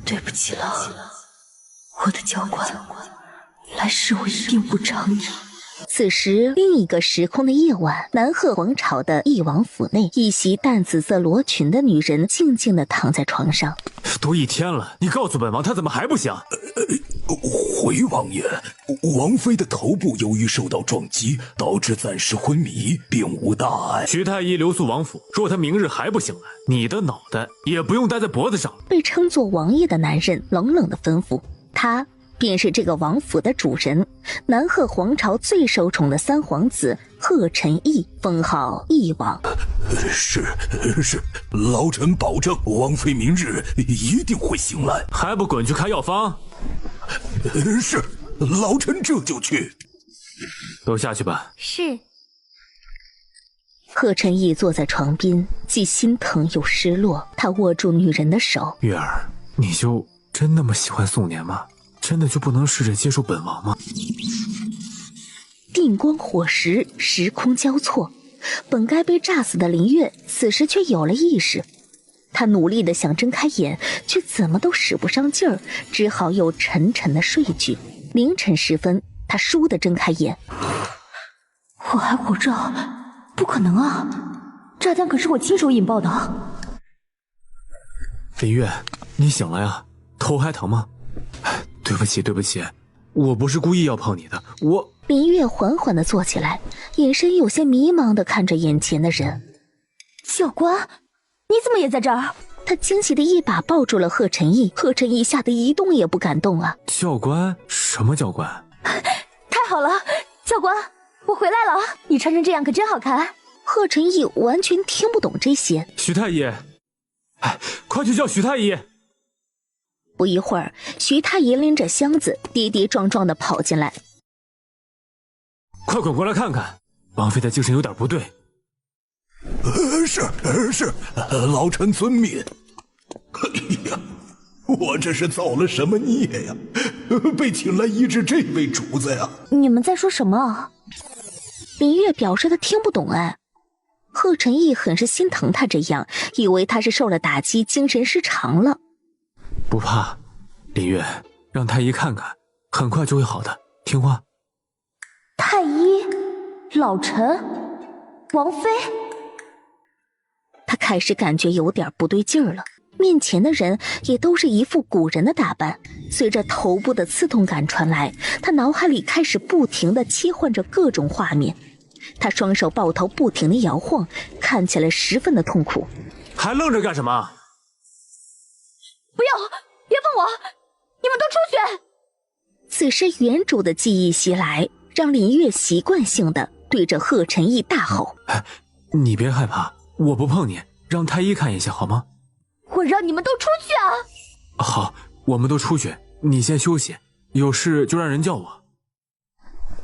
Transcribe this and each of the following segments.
对不起了，我的教官，来世我一定不偿你。此时，另一个时空的夜晚，南鹤王朝的翼王府内，一袭淡紫色罗裙的女人静静地躺在床上。都一天了，你告诉本王，她怎么还不醒？回王爷，王妃的头部由于受到撞击，导致暂时昏迷，并无大碍。徐太医留宿王府，若她明日还不醒来，你的脑袋也不用戴在脖子上。被称作王爷的男人冷冷地吩咐，他便是这个王府的主人，南鹤皇朝最受宠的三皇子贺晨义，封号翼王。是，老臣保证，王妃明日一定会醒来。还不滚去开药方？是，老臣这就去。都下去吧。是。贺晨义坐在床边，既心疼又失落。他握住女人的手。月儿，你就真那么喜欢宋年吗？真的就不能试着接受本王吗？电光火石，时空交错，本该被炸死的林月，此时却有了意识。他努力的想睁开眼，却怎么都使不上劲儿，只好又沉沉的睡去。凌晨时分，他倏地睁开眼。我还活着？不可能啊！炸弹可是我亲手引爆的。林月，你醒了呀？头还疼吗？对不起，我不是故意要碰你的，我……林月缓缓地坐起来，眼神有些迷茫地看着眼前的人。教官，你怎么也在这儿？他惊喜地一把抱住了贺晨义，贺晨义吓得一动也不敢动啊！教官？什么教官？太好了，教官，我回来了！你穿成这样可真好看。贺晨义完全听不懂这些。徐太医，快去叫徐太医！不一会儿，徐太医拎着箱子跌跌撞撞地跑进来。快滚过来看看，王妃的精神有点不对。是，老臣遵命。哎呀，我这是造了什么孽呀？被请来医治这位主子呀？你们在说什么？林月表示他听不懂哎。贺晨义很是心疼他这样，以为他是受了打击，精神失常了。不怕，林月，让太医看看，很快就会好的，听话。太医，老臣，王妃。他开始感觉有点不对劲儿了，面前的人也都是一副古人的打扮。随着头部的刺痛感传来，他脑海里开始不停地切换着各种画面。他双手抱头不停地摇晃，看起来十分的痛苦。还愣着干什么？不要，别碰我！你们都出去！此时原主的记忆袭来，让林月习惯性的对着贺晨义大吼：你别害怕，我不碰你，让太医看一下好吗？我让你们都出去啊！好，我们都出去，你先休息，有事就让人叫我。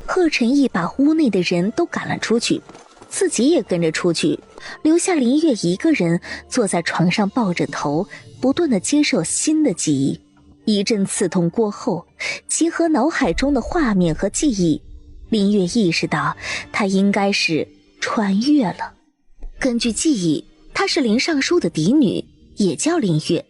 贺晨义把屋内的人都赶了出去，自己也跟着出去，留下林月一个人坐在床上抱着头，不断的接受新的记忆。一阵刺痛过后，结合脑海中的画面和记忆，林月意识到她应该是穿越了。根据记忆，她是林尚书的嫡女，也叫林月，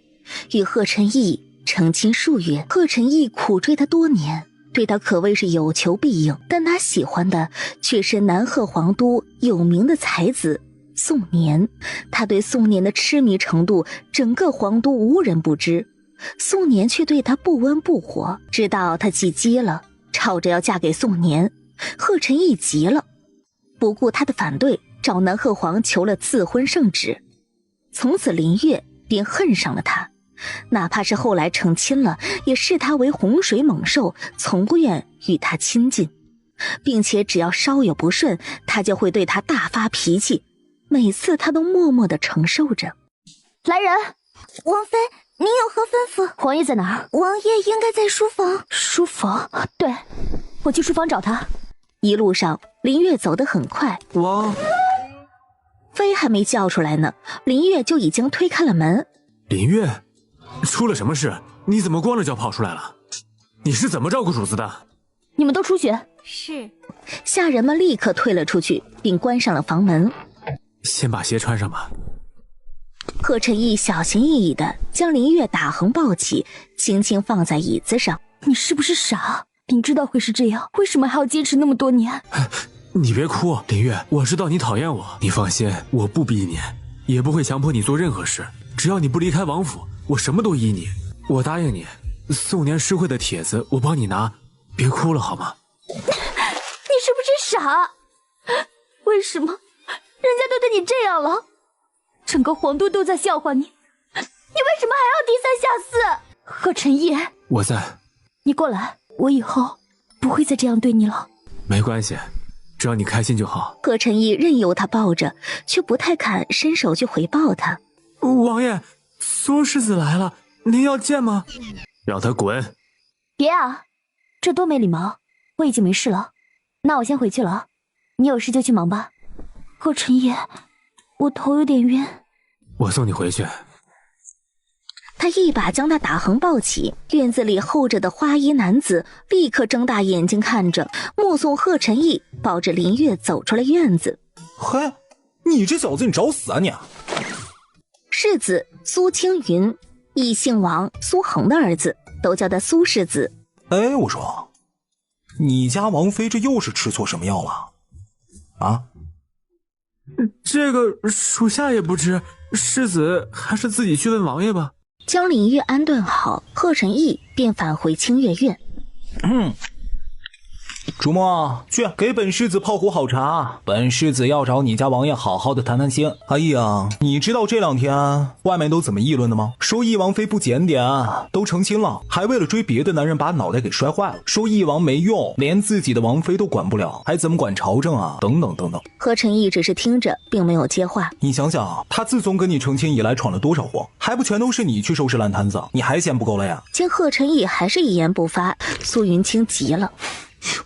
与贺晨义成亲数月。贺晨义苦追她多年，对她可谓是有求必应，但他喜欢的却是南鹤皇都有名的才子宋年。他对宋年的痴迷程度，整个皇都无人不知。宋年却对他不温不火，直到他气急了，吵着要嫁给宋年。贺晨义急了，不顾他的反对，找南鹤皇求了赐婚圣旨。从此林月便恨上了他，哪怕是后来成亲了，也视他为洪水猛兽，从不愿与他亲近，并且只要稍有不顺，他就会对他大发脾气。每次他都默默地承受着。来人，王妃，您有何吩咐？皇爷在哪儿？王爷应该在书房。书房？对，我去书房找他。一路上，林月走得很快。王妃还没叫出来呢，林月就已经推开了门。林月，出了什么事？你怎么光着脚跑出来了？你是怎么照顾主子的？你们都出去。是。下人们立刻退了出去，并关上了房门。先把鞋穿上吧。贺晨义小心翼翼地将林月打横抱起，轻轻放在椅子上。你是不是傻？明知道会是这样，为什么还要坚持那么多年？你别哭，林月，我知道你讨厌我，你放心，我不逼你，也不会强迫你做任何事，只要你不离开王府，我什么都依你。我答应你，宋年诗会的帖子我帮你拿，别哭了好吗？你是不是傻？为什么人家都对你这样了，整个皇都都在笑话你，你为什么还要低三下四？贺晨义，我在。你过来，我以后不会再这样对你了。没关系，只要你开心就好。贺晨义任由他抱着，却不太肯伸手去回抱他。王爷，苏世子来了，您要见吗？让他滚！别啊，这多没礼貌。我已经没事了，那我先回去了，你有事就去忙吧。贺晨义，我头有点晕。我送你回去。他一把将他打横抱起，院子里候着的花衣男子立刻睁大眼睛看着，目送贺晨义抱着林月走出了院子。嘿，你这小子，你找死啊你！世子苏青云，义姓王，苏恒的儿子，都叫他苏世子。哎，我说，你家王妃这又是吃错什么药了？啊？这个属下也不知，世子还是自己去问王爷吧。将林月安顿好，贺晨义便返回清月院。竹墨，去给本世子泡壶好茶，本世子要找你家王爷好好的谈谈心。哎呀，你知道这2天外面都怎么议论的吗？说义王妃不检点，都成亲了，还为了追别的男人把脑袋给摔坏了，说义王没用，连自己的王妃都管不了，还怎么管朝政啊？等等等等。贺晨义只是听着，并没有接话。你想想，他自从跟你成亲以来闯了多少祸，还不全都是你去收拾烂摊子？你还嫌不够了呀？见贺晨义还是一言不发，苏云清急了。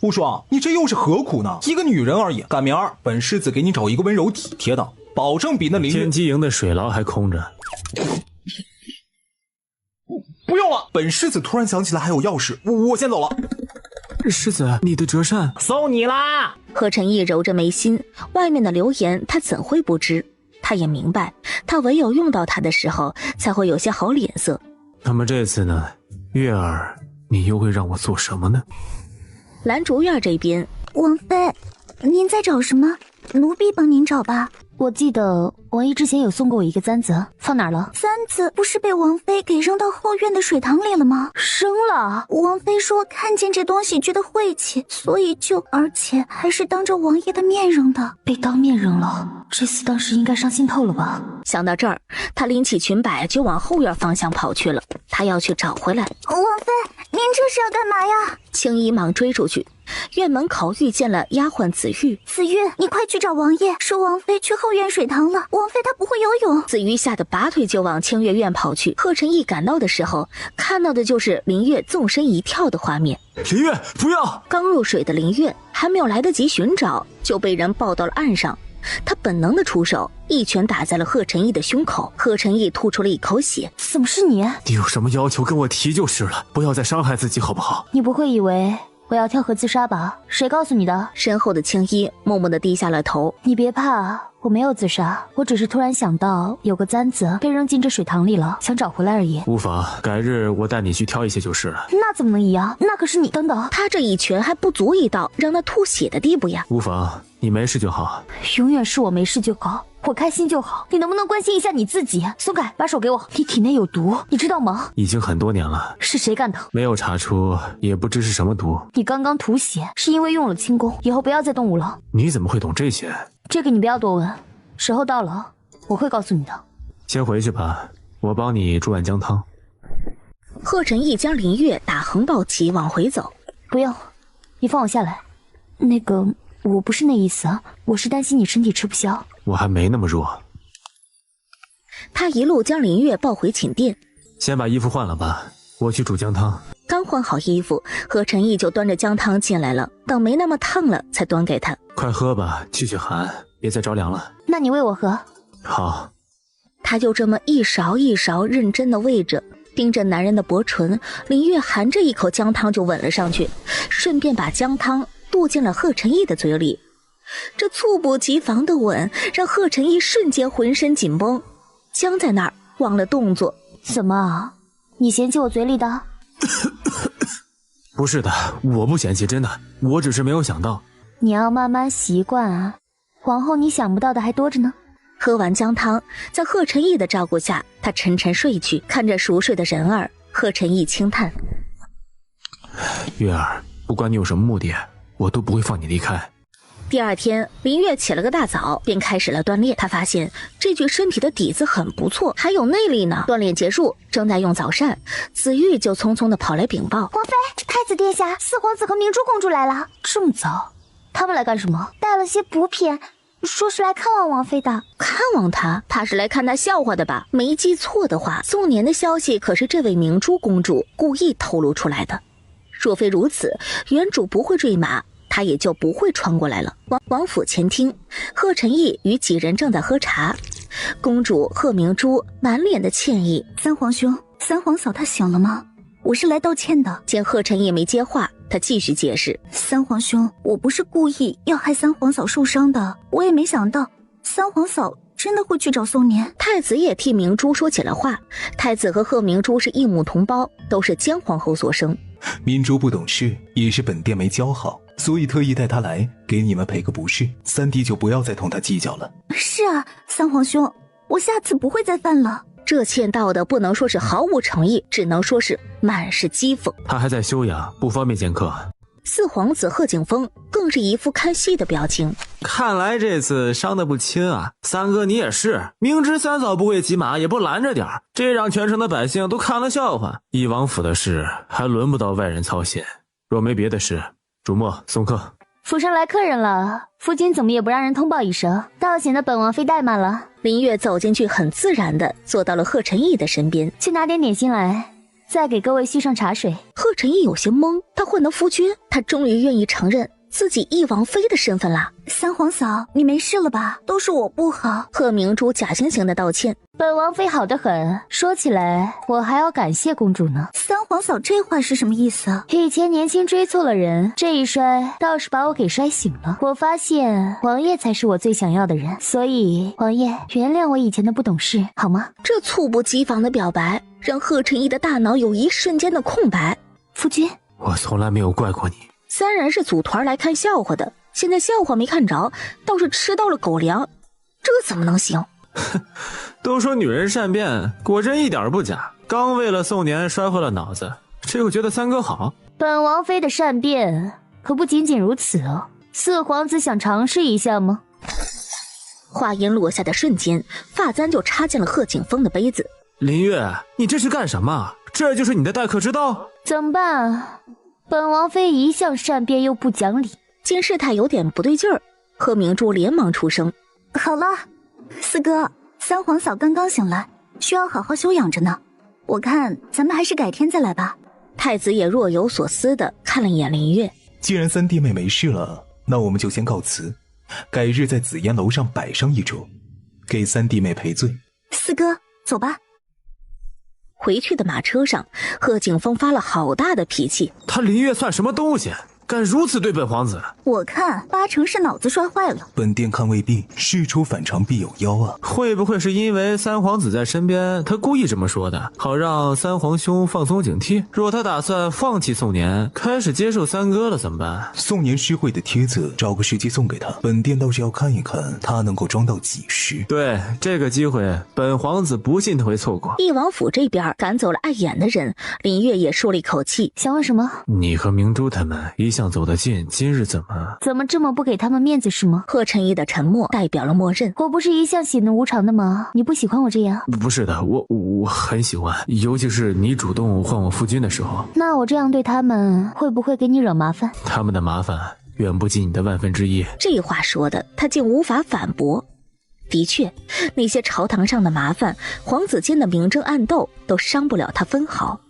无双，你这又是何苦呢？一个女人而已，赶明儿本世子给你找一个温柔体贴的，保证比那林月天机营的水牢还空着。不用了，本世子突然想起来还有钥匙，我先走了。世子，你的折扇送你啦！贺晨义揉着眉心，外面的流言他怎会不知？他也明白，他唯有用到他的时候，才会有些好脸色。那么这次呢，月儿，你又会让我做什么呢？兰竹院这边，王妃，您在找什么？奴婢帮您找吧。我记得王爷之前有送过我一个簪子，放哪儿了？簪子不是被王妃给扔到后院的水塘里了吗？扔了。王妃说看见这东西觉得晦气，所以而且还是当着王爷的面扔的。被当面扔了，这厮当时应该伤心透了吧？想到这儿，他拎起裙摆就往后院方向跑去了。他要去找回来。王妃，您这是要干嘛呀？青衣忙追出去，院门口遇见了丫鬟紫玉。紫玉，你快去找王爷，说王妃去后院水塘了。王妃她不会游泳。紫玉吓得拔腿就往清月院跑去。贺晨义赶到的时候，看到的就是林月纵身一跳的画面。林月，不要！刚入水的林月还没有来得及寻找，就被人抱到了岸上。他本能的出手，一拳打在了贺晨义的胸口。贺晨义吐出了一口血。怎么是你？你有什么要求跟我提就是了，不要再伤害自己好不好？你不会以为我要跳河自杀吧？谁告诉你的？身后的青衣默默地低下了头。你别怕，我没有自杀，我只是突然想到有个簪子被扔进这水塘里了，想找回来而已。无妨，改日我带你去挑一些就是了。那怎么能一样？那可是你。等等，他这一拳还不足以到让他吐血的地步呀。无妨，你没事就好。永远是我没事就好，我开心就好。你能不能关心一下你自己？松开，把手给我。你体内有毒，你知道吗？已经很多年了。是谁干的？没有查出，也不知是什么毒。你刚刚吐血是因为用了轻功，以后不要再动武了。你怎么会懂这些？这个你不要多问，时候到了我会告诉你的。先回去吧，我帮你煮碗姜汤。贺晨义将林月打横抱起往回走。不用，你放我下来。那个，我不是那意思啊，我是担心你身体吃不消。我还没那么弱。他一路将林月抱回寝殿。先把衣服换了吧，我去煮姜汤。刚换好衣服，贺晨义就端着姜汤进来了，等没那么烫了才端给他。快喝吧，去寒，别再着凉了。那你喂我喝。好。他就这么一勺一勺认真的喂着，盯着男人的薄唇。林月含着一口姜汤就吻了上去，顺便把姜汤渡进了贺晨义的嘴里。这猝不及防的吻让贺晨义瞬间浑身紧绷，僵在那儿，忘了动作。怎么？你嫌弃我嘴里的？不是的，我不嫌弃，真的，我只是没有想到。你要慢慢习惯啊，往后你想不到的还多着呢。喝完姜汤，在贺晨义的照顾下，他沉沉睡去。看着熟睡的人儿，贺晨义轻叹：月儿，不管你有什么目的，我都不会放你离开。第二天，林月起了个大早，便开始了锻炼。他发现这具身体的底子很不错，还有内力呢。锻炼结束，正在用早膳，紫玉就匆匆地跑来禀报：王妃，太子殿下，四皇子和明珠公主来了。这么早？他们来干什么？带了些补品，说是来看望王妃的。看望他？他是来看他笑话的吧？没记错的话，宋年的消息可是这位明珠公主故意透露出来的。若非如此，原主不会坠马，他也就不会穿过来了。王府前厅，贺晨义与几人正在喝茶。公主贺明珠满脸的歉意：三皇兄，三皇嫂她醒了吗？我是来道歉的。见贺晨义没接话，他继续解释：三皇兄，我不是故意要害三皇嫂受伤的，我也没想到三皇嫂真的会去找宋年。太子也替明珠说起了话。太子和贺明珠是一母同胞，都是姜皇后所生。明珠不懂事，也是本殿没教好，所以特意带她来给你们赔个不是。三弟就不要再同她计较了。是啊，三皇兄，我下次不会再犯了。这欠道的不能说是毫无诚意，只能说是满是讥讽。他还在休养，不方便见客。四皇子贺景峰更是一副看戏的表情。看来这次伤得不轻啊，三哥你也是，明知三嫂不会骑马，也不拦着点，这让全城的百姓都看了笑话。义王府的事还轮不到外人操心，若没别的事，主墨送客。府上来客人了，夫君怎么也不让人通报一声，倒显得本王妃怠慢了。林月走进去，很自然地坐到了贺晨义的身边。去拿点点心来，再给各位续上茶水。贺晨义有些懵，他混得夫君，他终于愿意承认自己义王妃的身份了。三皇嫂，你没事了吧？都是我不好。贺明珠假惺惺的道歉。本王妃好得很，说起来我还要感谢公主呢。三皇嫂这话是什么意思？以前年轻追错了人，这一摔倒是把我给摔醒了。我发现王爷才是我最想要的人，所以王爷原谅我以前的不懂事好吗？这猝不及防的表白让贺晨义的大脑有一瞬间的空白。夫君，我从来没有怪过你。三人是组团来看笑话的，现在笑话没看着，倒是吃到了狗粮，这怎么能行？都说女人善变，果真一点不假。刚为了宋年摔坏了脑子，这又觉得三哥好。本王妃的善变可不仅仅如此哦。四皇子想尝试一下吗？话音落下的瞬间，发簪就插进了贺景峰的杯子。林月，你这是干什么？这就是你的待客之道？怎么办啊？本王妃一向善变又不讲理。见事态有点不对劲儿，贺明珠连忙出声：好了，四哥，三皇嫂刚刚醒来，需要好好休养着呢。我看咱们还是改天再来吧。太子也若有所思地看了一眼林月。既然三弟妹没事了，那我们就先告辞，改日在紫烟楼上摆上一桌，给三弟妹赔罪。四哥，走吧。回去的马车上，贺景峰发了好大的脾气。他林月算什么东西，敢如此对本皇子？我看八成是脑子摔坏了。本殿看未必，事出反常必有妖啊。会不会是因为三皇子在身边，他故意这么说的，好让三皇兄放松警惕？若他打算放弃宋年，开始接受三哥了怎么办？宋年诗会的帖子，找个时机送给他，本殿倒是要看一看他能够装到几时。对，这个机会本皇子不信他会错过。义王府这边赶走了碍眼的人，林月也舒了一口气。想问什么？你和明珠他们一向走得近，今日怎么这么不给他们面子是吗？贺晨义的沉默代表了默认。我不是一向喜怒无常的吗？你不喜欢我这样？不是的，我很喜欢，尤其是你主动唤我夫君的时候。那我这样对他们会不会给你惹麻烦？他们的麻烦远不及你的1/1000。这话说的他竟无法反驳。的确，那些朝堂上的麻烦，皇子间的明争暗斗都伤不了他分毫，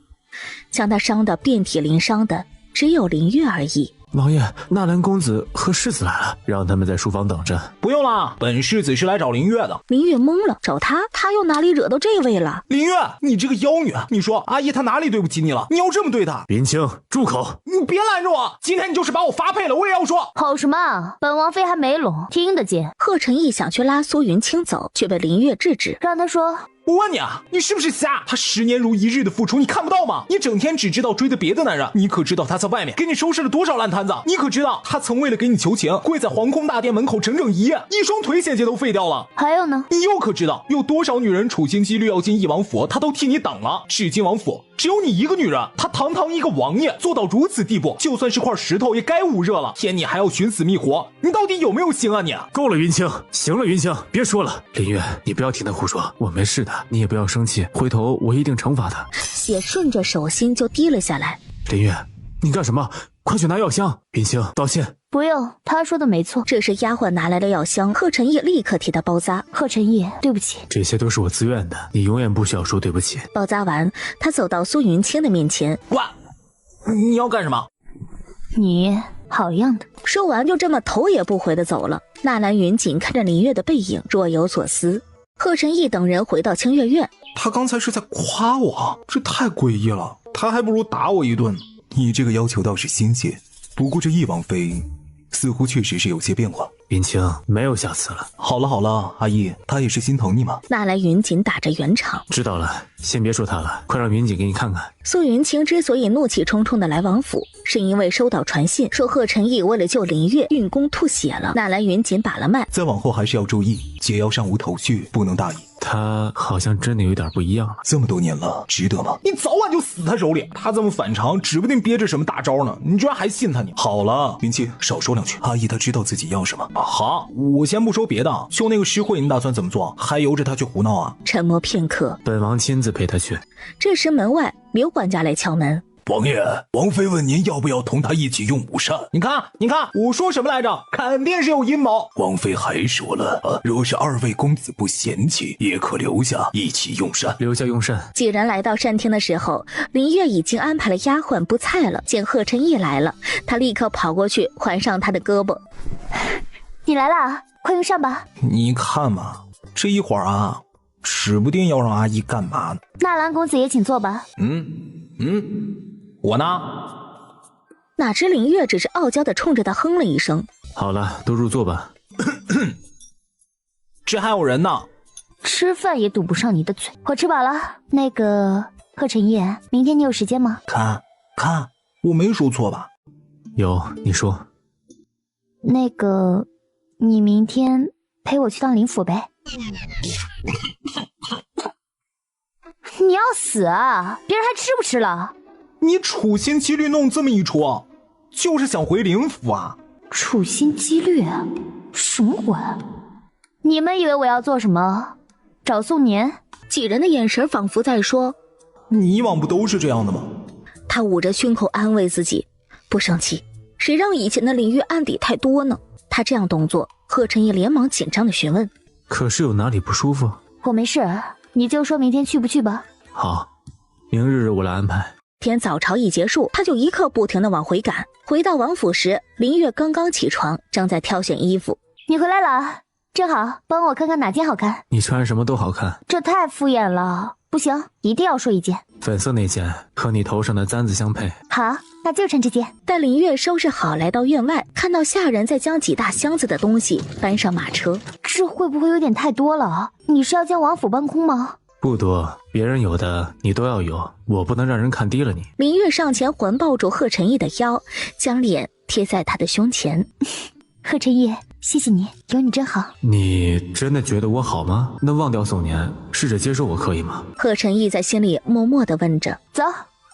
将他伤得遍体鳞伤的只有林月而已。王爷，纳兰公子和世子来了，让他们在书房等着。不用了，本世子是来找林月的。林月懵了，找他又哪里惹到这位了？林月，你这个妖女，你说阿姨她哪里对不起你了？你要这么对她？林青，住口！你别拦着我，今天你就是把我发配了，我也要说。吼什么？本王妃还没聋，听得见。贺晨义想去拉苏云清走，却被林月制止，让他说我问你啊，你是不是瞎？他10年如一日的付出，你看不到吗？你整天只知道追的别的男人，你可知道他在外面给你收拾了多少烂摊子？你可知道他曾为了给你求情，跪在皇宫大殿门口整整1夜，一双腿险些都废掉了。还有呢？你又可知道有多少女人处心积虑要进翼王府，他都替你挡了。至今王府只有你一个女人，她堂堂一个王爷，做到如此地步，就算是块石头也该捂热了。偏你还要寻死觅活，你到底有没有心啊你？够了，云清，行了，云清，别说了。林月，你不要听他胡说，我没事的，你也不要生气，回头我一定惩罚他。血顺着手心就滴了下来。林月，你干什么？快去拿药箱。云清，道歉。不用，他说的没错。这时丫鬟拿来了药箱，贺晨义立刻替他包扎。贺晨义，对不起，这些都是我自愿的，你永远不需要说对不起。包扎完，他走到苏云清的面前。喂，你要干什么？你好样的。说完就这么头也不回的走了。纳兰云锦看着林月的背影，若有所思。贺晨义等人回到清月院，他刚才是在夸我，这太诡异了，他还不如打我一顿呢。你这个要求倒是新鲜，不过这翼王妃似乎确实是有些变化。云清，没有下次了。好了好了，阿姨，她也是心疼你嘛。纳兰云锦打着圆场。知道了，先别说他了，快让云锦给你看看。苏云清之所以怒气冲冲的来王府，是因为收到传信，说贺晨义为了救林月运功吐血了。纳兰云锦把了脉，再往后还是要注意，解药上无头绪，不能大意。他好像真的有点不一样了。这么多年了，值得吗？你早晚就死他手里。他这么反常，指不定憋着什么大招呢。你居然还信他你？好了，云清，少说两句。阿姨她知道自己要什么。好，我先不说别的，就那个诗会你打算怎么做？还由着他去胡闹啊？沉默片刻，本王亲自陪他去。这时门外刘管家来敲门。王爷，王妃问您要不要同她一起用午膳。你看，我说什么来着？肯定是有阴谋。王妃还说了，若是2位公子不嫌弃，也可留下一起用膳。留下用膳。几人来到膳厅的时候，林月已经安排了丫鬟布菜了。见贺晨义来了，他立刻跑过去环上他的胳膊。你来啦，快用膳吧。你看嘛，这一会儿啊，指不定要让阿姨干嘛呢。纳兰公子也请坐吧。我呢？哪知林月只是傲娇的冲着他哼了一声。好了，都入座吧。这还有人呢。吃饭也堵不上你的嘴。我吃饱了。那个贺晨义，明天你有时间吗？看，我没说错吧？有，你说。那个，你明天陪我去趟林府呗。你要死啊！别人还吃不吃了？你处心积虑弄这么一出，就是想回林府啊？处心积虑？什么鬼？你们以为我要做什么？找宋年？几人的眼神仿佛在说：你以往不都是这样的吗？他捂着胸口安慰自己，不生气。谁让以前的林月案底太多呢？他这样动作，贺晨义连忙紧张的询问：可是有哪里不舒服？我没事，你就说明天去不去吧。好，明日我来安排。天早朝一结束，他就一刻不停地往回赶。回到王府时，林月刚刚起床，正在挑选衣服。你回来了，正好帮我看看哪件好看。你穿什么都好看。这太敷衍了，不行，一定要说一件。粉色那件和你头上的簪子相配。好，那就穿这件。待林月收拾好，来到院外，看到下人在将几大箱子的东西搬上马车。这会不会有点太多了？你是要将王府搬空吗？不多，别人有的你都要有，我不能让人看低了你。林月上前环抱住贺晨义的腰，将脸贴在他的胸前。贺晨义，谢谢你，有你真好。你真的觉得我好吗？那忘掉宋年，试着接受我可以吗？贺晨义在心里默默地问着。走，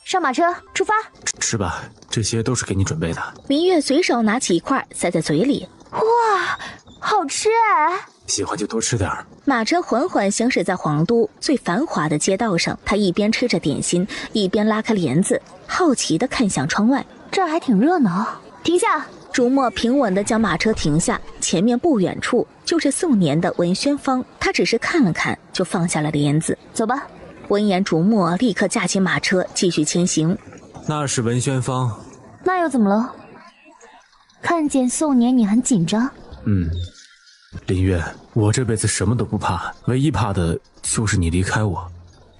上马车，出发。吃吧，这些都是给你准备的。林月随手拿起一块塞在嘴里。哇，好吃哎！喜欢就多吃点儿。马车缓缓行驶在皇都最繁华的街道上，他一边吃着点心，一边拉开帘子，好奇地看向窗外。这儿还挺热闹。停下！竹墨平稳地将马车停下，前面不远处就是宋年的文轩坊。他只是看了看，就放下了帘子。走吧。闻言，竹墨立刻驾起马车，继续前行。那是文轩坊。那又怎么了？看见宋年你很紧张。林月，我这辈子什么都不怕，唯一怕的就是你离开我。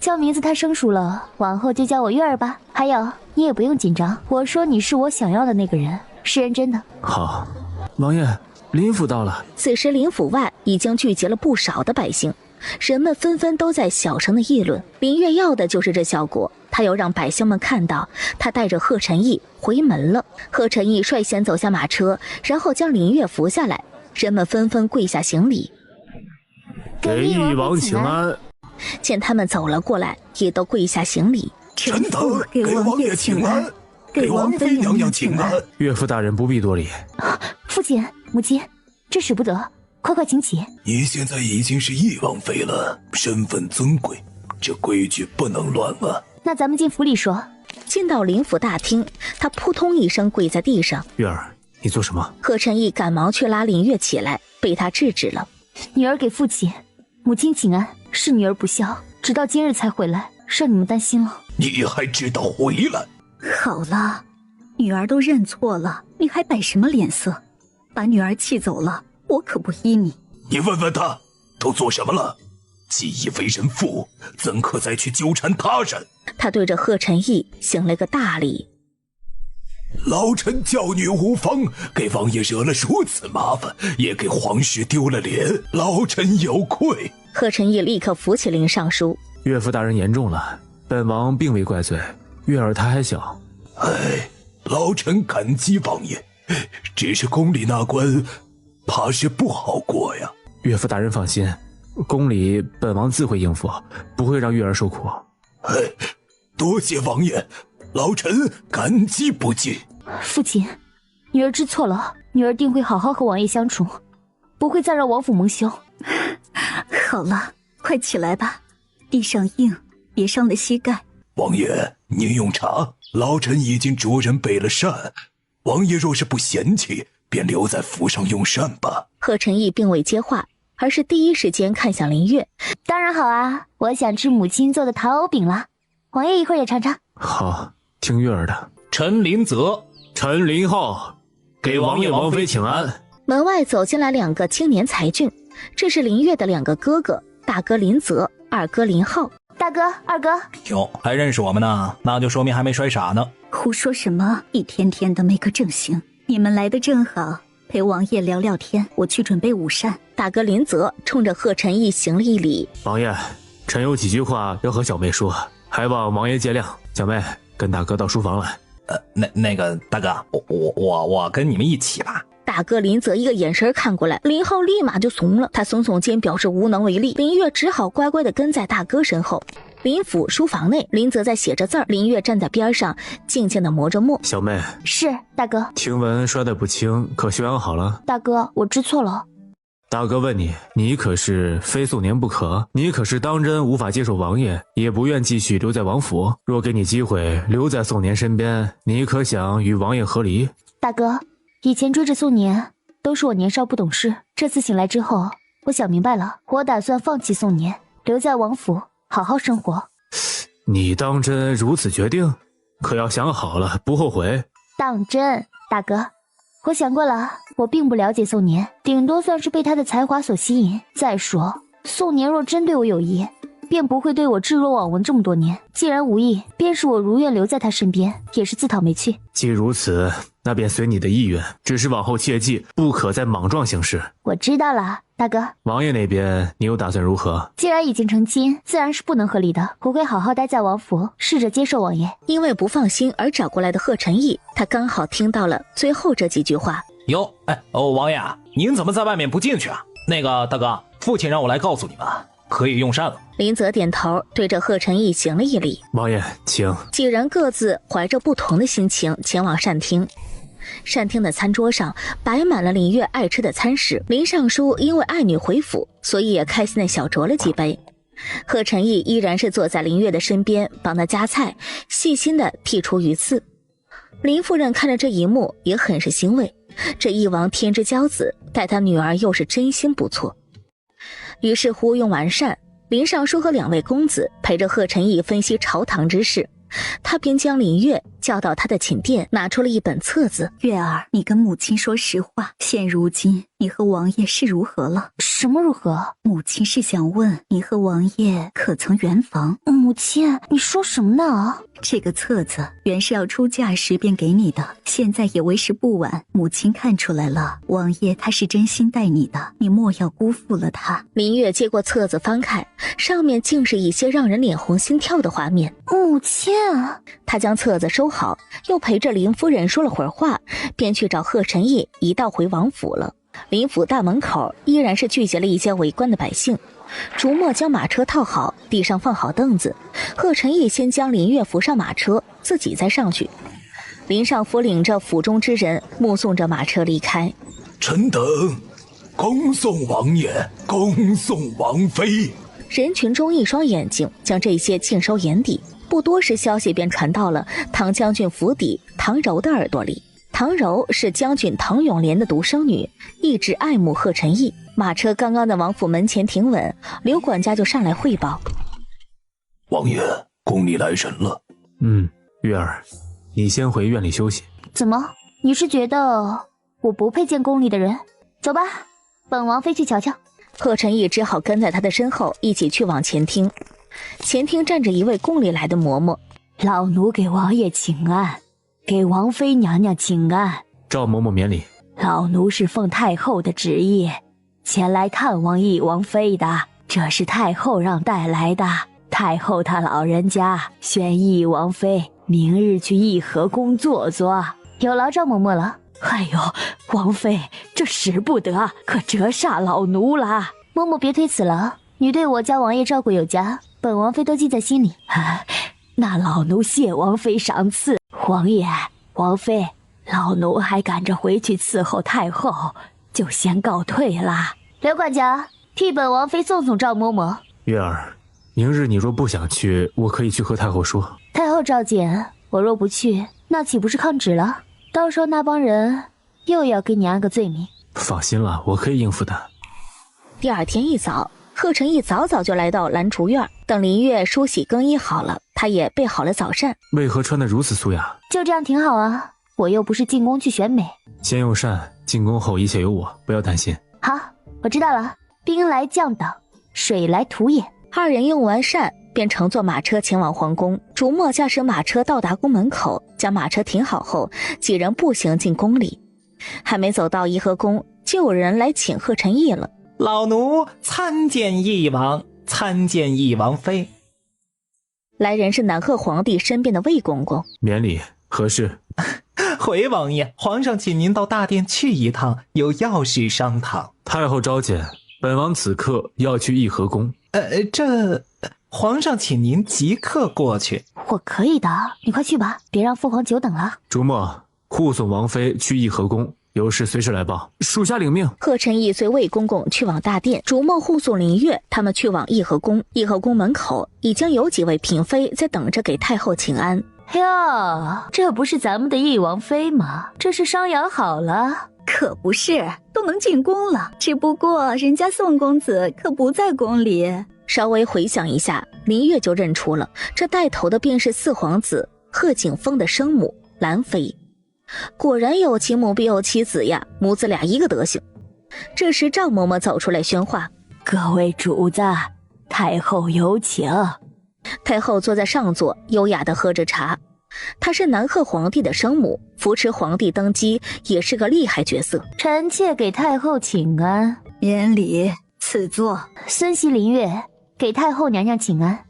叫名字太生疏了，往后就叫我月儿吧。还有，你也不用紧张，我说你是我想要的那个人，是认真的。好，王爷，林府到了。此时林府外已经聚集了不少的百姓，人们纷纷都在小声的议论。林月要的就是这效果，他要让百姓们看到他带着贺晨义回门了。贺晨义率先走下马车，然后将林月扶下来，人们纷纷跪下行礼，给翼王请安。见他们走了过来，也都跪下行礼。臣等给王爷请安，给王妃娘娘请安。岳父大人不必多礼。父亲、母亲，这使不得，快快请起。你现在已经是翼王妃了，身份尊贵，这规矩不能乱啊。那咱们进府里说。进到林府大厅，他扑通一声跪在地上。月儿，你做什么？贺晨义赶忙去拉林月起来，被他制止了。女儿给父亲、母亲请安，是女儿不孝，直到今日才回来，让你们担心了。你还知道回来？好了，女儿都认错了，你还摆什么脸色？把女儿气走了，我可不依你。你问问他，都做什么了？既已为人父，怎可再去纠缠他人？他对着贺晨义行了个大礼。老臣教女无方，给王爷惹了如此麻烦，也给皇室丢了脸，老臣有愧。贺晨义立刻扶起林尚书。岳父大人言重了，本王并未怪罪，月儿她还小。老臣感激王爷，只是宫里那关，怕是不好过呀。岳父大人放心，宫里本王自会应付，不会让月儿受苦。多谢王爷，老臣感激不尽。父亲，女儿知错了，女儿定会好好和王爷相处，不会再让王府蒙羞。好了，快起来吧，地上硬，别伤了膝盖。王爷，您用茶，老臣已经着人备了膳。王爷若是不嫌弃，便留在府上用膳吧。贺晨义并未接话，而是第一时间看向林月。当然好啊，我想吃母亲做的糖藕饼了，王爷一会儿也尝尝。好，听月儿的。陈林泽、陈林浩，给王爷王妃请安。门外走进来两个青年才俊，这是林月的两个哥哥，大哥林泽，二哥林浩。大哥、二哥，哟，还认识我们呢，那就说明还没摔傻呢。胡说什么？一天天的没个正形。你们来的正好，陪王爷聊聊天，我去准备午膳。大哥林泽冲着贺晨义行了一礼。王爷，臣有几句话要和小妹说，还望王爷见谅。小妹，跟大哥到书房来。那个大哥，我跟你们一起吧。大哥林泽一个眼神看过来，林浩立马就怂了，他耸耸肩表示无能为力。林月只好乖乖的跟在大哥身后。林府书房内，林泽在写着字儿，林月站在边上静静的磨着墨。小妹，是大哥。听闻摔得不轻，可休养好了？大哥，我知错了。大哥问你，你可是非宋年不可？你可是当真无法接受王爷，也不愿继续留在王府？若给你机会留在宋年身边，你可想与王爷和离？大哥，以前追着宋年都是我年少不懂事，这次醒来之后，我想明白了，我打算放弃宋年，留在王府好好生活。你当真如此决定？可要想好了，不后悔。当真，大哥，我想过了，我并不了解宋年，顶多算是被他的才华所吸引。再说，宋年若真对我有意，便不会对我置若罔闻这么多年。既然无意，便是我如愿留在他身边，也是自讨没趣。既如此，那便随你的意愿，只是往后切记，不可再莽撞行事。我知道了，大哥。王爷那边，你又打算如何？既然已经成亲，自然是不能和离的。我会好好待在王府，试着接受王爷。因为不放心而找过来的贺晨义，他刚好听到了最后这几句话。哟，王爷，您怎么在外面不进去啊？那个大哥，父亲让我来告诉你们，可以用膳了。林泽点头，对着贺晨义行了一礼。王爷，请。几人各自怀着不同的心情前往膳厅。膳厅的餐桌上摆满了林月爱吃的餐食，林尚书因为爱女回府，所以也开心的小酌了几杯。贺晨义依然是坐在林月的身边，帮她夹菜，细心的剔除鱼刺。林夫人看着这一幕也很是欣慰，这一王天之骄子，待他女儿又是真心不错。于是乎用完膳，林尚书和两位公子陪着贺晨义分析朝堂之事，他便将林月叫到他的寝殿，拿出了一本册子。月儿，你跟母亲说实话，现如今你和王爷是如何了？什么如何？母亲是想问你和王爷可曾圆房？母亲，你说什么呢？这个册子原是要出嫁时便给你的，现在也为时不晚。母亲看出来了，王爷他是真心待你的，你莫要辜负了他。林月接过册子翻开，上面竟是一些让人脸红心跳的画面。母亲，他将册子收好，又陪着林夫人说了会儿话，便去找贺晨义一道回王府了。林府大门口依然是聚集了一些围观的百姓。竹墨将马车套好，地上放好凳子。贺晨义先将林月扶上马车，自己再上去。林尚福领着府中之人，目送着马车离开。臣等恭送王爷，恭送王妃。人群中一双眼睛将这些尽收眼底，不多时消息便传到了唐将军府邸唐柔的耳朵里。唐柔是将军唐永莲的独生女，一直爱慕贺晨义。马车刚刚在王府门前停稳，刘管家就上来汇报：王爷，宫里来人了。月儿，你先回院里休息。怎么？你是觉得我不配见宫里的人？走吧，本王妃去瞧瞧。贺晨义只好跟在他的身后一起去往前厅。前厅站着一位宫里来的嬷嬷。老奴给王爷请安，给王妃娘娘请安。赵嬷嬷免礼。老奴是奉太后的旨意前来看望懿王妃的，这是太后让带来的。太后她老人家宣懿王妃明日去义和宫坐坐，有劳赵嬷嬷了。哎呦，王妃这使不得，可折煞老奴了。嬷嬷别推辞了，你对我家王爷照顾有加，本王妃都记在心里。那老奴谢王妃赏赐。王爷王妃，老奴还赶着回去伺候太后，就先告退啦。刘管家，替本王妃送送赵嬷嬷。月儿，明日你若不想去，我可以去和太后说。太后召见，我若不去，那岂不是抗旨了？到时候那帮人又要给你安个罪名。放心了，我可以应付的。第二天一早，贺晨义早早就来到兰竹院，等林月梳洗更衣好了，他也备好了早膳。为何穿得如此素雅？就这样挺好啊，我又不是进宫去选美。先用膳，进宫后一切有我，不要担心。好，我知道了。兵来将挡，水来土掩。二人用完膳，便乘坐马车前往皇宫。竹墨驾驶马车到达宫门口，将马车停好后，几人步行进宫里。还没走到颐和宫，就有人来请贺晨义了。老奴参见义王，参见义王妃。来人是南贺皇帝身边的魏公公。免礼，何事？回王爷，皇上请您到大殿去一趟，有要事商讨。太后召见，本王此刻要去义和宫。皇上请您即刻过去。我可以的，你快去吧，别让父皇久等了。竹墨，护送王妃去义和宫，有事随时来报，属下领命。贺晨义随魏公公去往大殿，竹墨护送林月他们去往义和宫。义和宫门口已经有几位嫔妃在等着给太后请安。哟，这不是咱们的懿王妃吗？这是商量好了？可不是，都能进宫了，只不过人家宋公子可不在宫里。稍微回想一下，林月就认出了这带头的便是四皇子贺景峰的生母兰妃。果然有其母必有其子呀，母子俩一个德行。这时赵嬷嬷走出来宣话：各位主子，太后有请。太后坐在上座，优雅地喝着茶。她是南贺皇帝的生母，扶持皇帝登基，也是个厉害角色。臣妾给太后请安。免礼，赐座。孙媳林月给太后娘娘请安。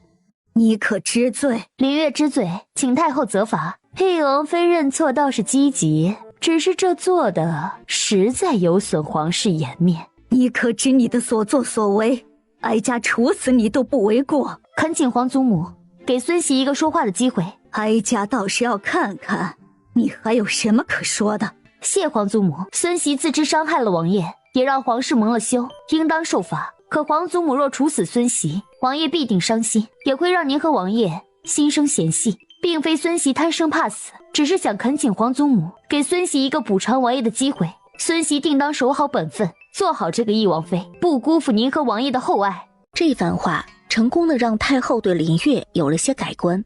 你可知罪？林月知罪，请太后责罚。懿王妃认错倒是积极，只是这做的实在有损皇室颜面。你可知你的所作所为，哀家处死你都不为过。恳请皇祖母给孙媳一个说话的机会。哀家倒是要看看你还有什么可说的。谢皇祖母，孙媳自知伤害了王爷，也让皇室蒙了羞，应当受罚。可皇祖母若处死孙媳，王爷必定伤心，也会让您和王爷心生嫌隙。并非孙媳贪生怕死，只是想恳请皇祖母给孙媳一个补偿王爷的机会。孙媳定当守好本分，做好这个懿王妃，不辜负您和王爷的厚爱。这番话成功的让太后对林月有了些改观。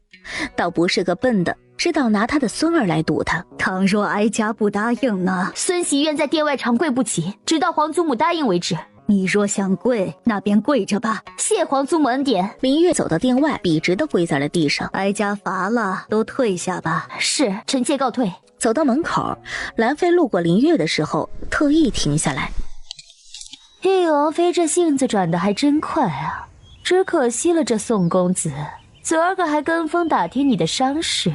倒不是个笨的，知道拿他的孙儿来赌他。倘若哀家不答应呢？孙喜愿在殿外长跪不起，直到皇祖母答应为止。你若想跪，那便跪着吧。谢皇祖母恩典。林月走到殿外，笔直地跪在了地上。哀家罚了，都退下吧。是，臣妾告退。走到门口，兰妃路过林月的时候，特意停下来。玉王妃这性子转得还真快啊，只可惜了这宋公子，昨儿个还跟风打听你的伤势。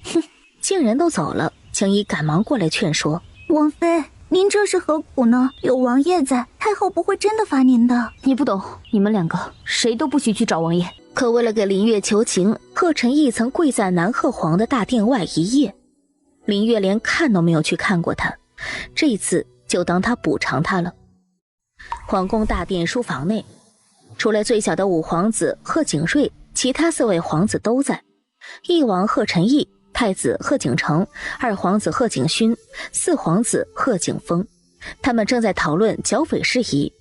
哼，见人都走了，青衣赶忙过来劝说：王妃，您这是何苦呢？有王爷在，太后不会真的罚您的。你不懂，你们两个谁都不许去找王爷。可为了给林月求情，贺晨义曾跪在南鹤皇的大殿外一夜。林月连看都没有去看过他，这一次就当他补偿他了。皇宫大殿书房内，除了最小的五皇子贺景瑞，其他4位皇子都在。翼王贺晨义、太子贺景成、2皇子贺景勋、4皇子贺景峰，他们正在讨论剿匪事宜。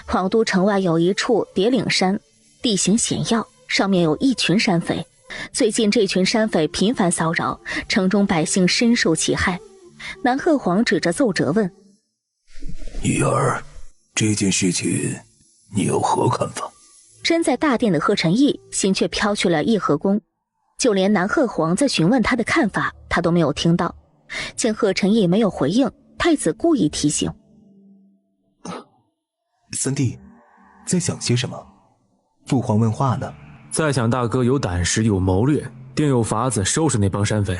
皇都城外有一处叠岭山，地形险要，上面有一群山匪。最近这群山匪频繁骚扰，城中百姓深受其害。南鹤皇指着奏折问：玉儿，这件事情你有何看法？身在大殿的贺晨义心却飘去了颐和宫，就连南鹤皇在询问他的看法，他都没有听到。见贺晨义没有回应，太子故意提醒：三弟，在想些什么？父皇问话呢。在想大哥有胆识有谋略，定有法子收拾那帮山匪。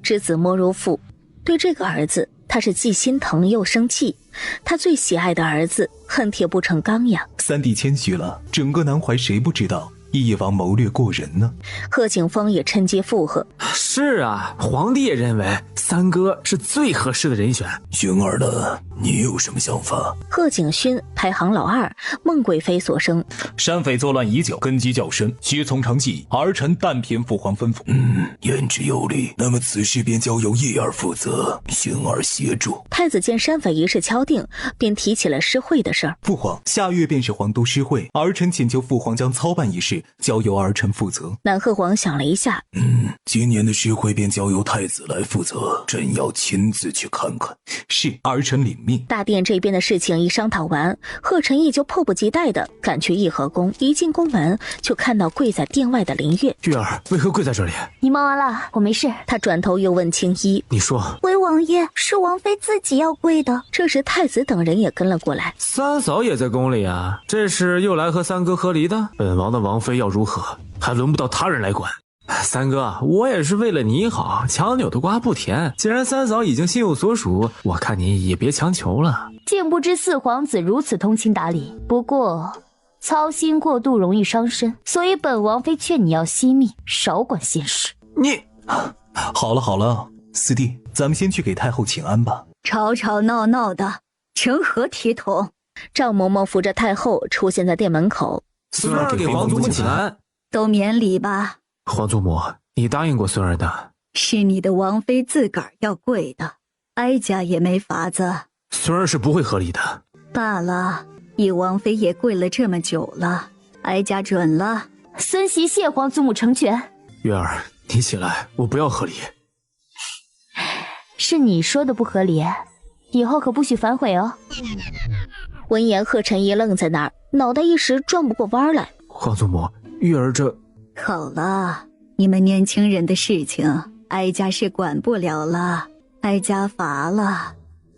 知子莫如父，对这个儿子他是既心疼又生气。他最喜爱的儿子恨铁不成钢呀。三弟谦虚了，整个南怀谁不知道翼王谋略过人呢？贺景峰也趁机附和：是啊，皇帝也认为三哥是最合适的人选。薰儿呢？你有什么想法？贺景勋排行老2，孟贵妃所生。山匪作乱已久，根基较深，需从长计议，儿臣但凭父皇吩咐。言之有理。那么此事便交由叶儿负责，薰儿协助。太子见山匪一事敲定，便提起了诗会的事儿。父皇，下月便是皇都诗会，儿臣请求父皇将操办一事交由儿臣负责。南鹤皇想了一下，今年的诗会便交由太子来负责，朕要亲自去看看。是，儿臣领命。大殿这边的事情一商讨完，贺晨义就迫不及待地赶去颐和宫。一进宫门，就看到跪在殿外的林月。月儿为何跪在这里？你忙完了，我没事。他转头又问青衣：你说，回王爷，是王妃自己要跪的。这时太子等人也跟了过来。三嫂也在宫里啊，这是又来和三哥和离的？本王的王妃要如何，还轮不到他人来管。三哥，我也是为了你好，强扭的瓜不甜。既然三嫂已经心有所属，我看你也别强求了。竟不知4皇子如此通情达理，不过操心过度容易伤身，所以本王妃劝你要惜命，少管闲事。你好了好了，四弟，咱们先去给太后请安吧。吵吵闹闹的，成何体统？赵嬷嬷扶着太后出现在殿门口。孙儿给皇祖母请安。都免礼吧。皇祖母，你答应过孙儿的。是你的王妃自个儿要跪的，哀家也没法子。孙儿是不会合理的。罢了，以王妃也跪了这么久了，哀家准了。孙媳谢皇祖母成全。月儿，你起来，我不要合理。是你说的不合理，以后可不许反悔哦。闻言，贺晨义愣在那儿，脑袋一时转不过弯来。皇祖母，月儿这……好了，你们年轻人的事情，哀家是管不了了，哀家罚了，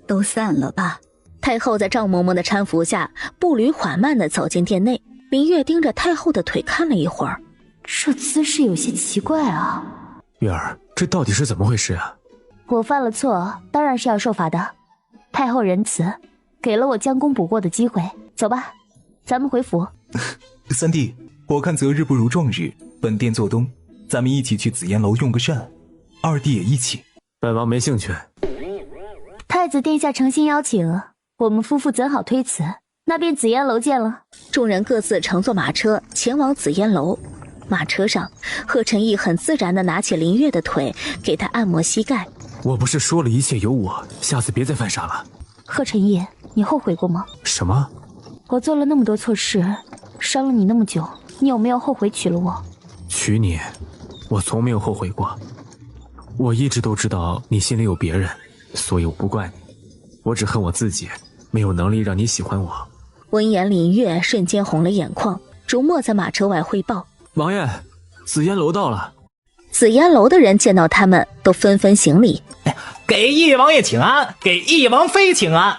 都散了吧。太后在赵嬷嬷的搀扶下，步履缓慢地走进殿内。林月盯着太后的腿看了一会儿，这姿势有些奇怪啊。月儿，这到底是怎么回事啊？我犯了错，当然是要受罚的。太后仁慈，给了我将功补过的机会。走吧，咱们回府。三弟，我看择日不如撞日，本殿做东，咱们一起去紫烟楼用个膳，二弟也一起。本王没兴趣。太子殿下诚心邀请，我们夫妇怎好推辞？那便紫烟楼见了。众人各自乘坐马车前往紫烟楼。马车上，贺晨义很自然地拿起林月的腿，给他按摩膝盖。我不是说了一切有我，下次别再犯傻了。贺晨义，你后悔过吗？什么？我做了那么多错事，伤了你那么久，你有没有后悔娶了我？娶你？我从没有后悔过。我一直都知道你心里有别人，所以我不怪你，我只恨我自己没有能力让你喜欢我。闻言，林月瞬间红了眼眶，逐墨在马车外汇报：王爷，紫烟楼到了。紫烟楼的人见到他们都纷纷行礼，给义王爷请安，给义王妃请安。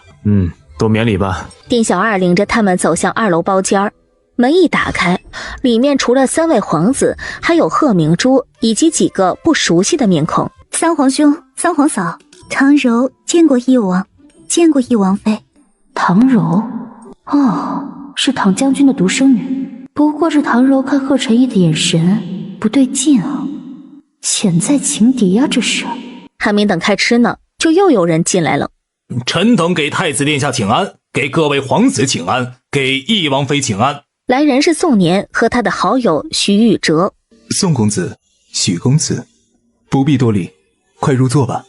都免礼吧。丁小二领着他们走向2楼包间，门一打开，里面除了3位皇子，还有贺明珠以及几个不熟悉的面孔。三皇兄，三皇嫂，唐柔见过义王，见过义王妃。唐柔，哦，是唐将军的独生女。不过这唐柔看贺晨义的眼神不对劲啊，潜在情敌啊，这是。还没等开吃呢，就又有人进来了。臣等给太子殿下请安，给各位皇子请安，给义王妃请安。来人是宋年和他的好友徐玉哲。宋公子，许公子，不必多礼，快入座吧。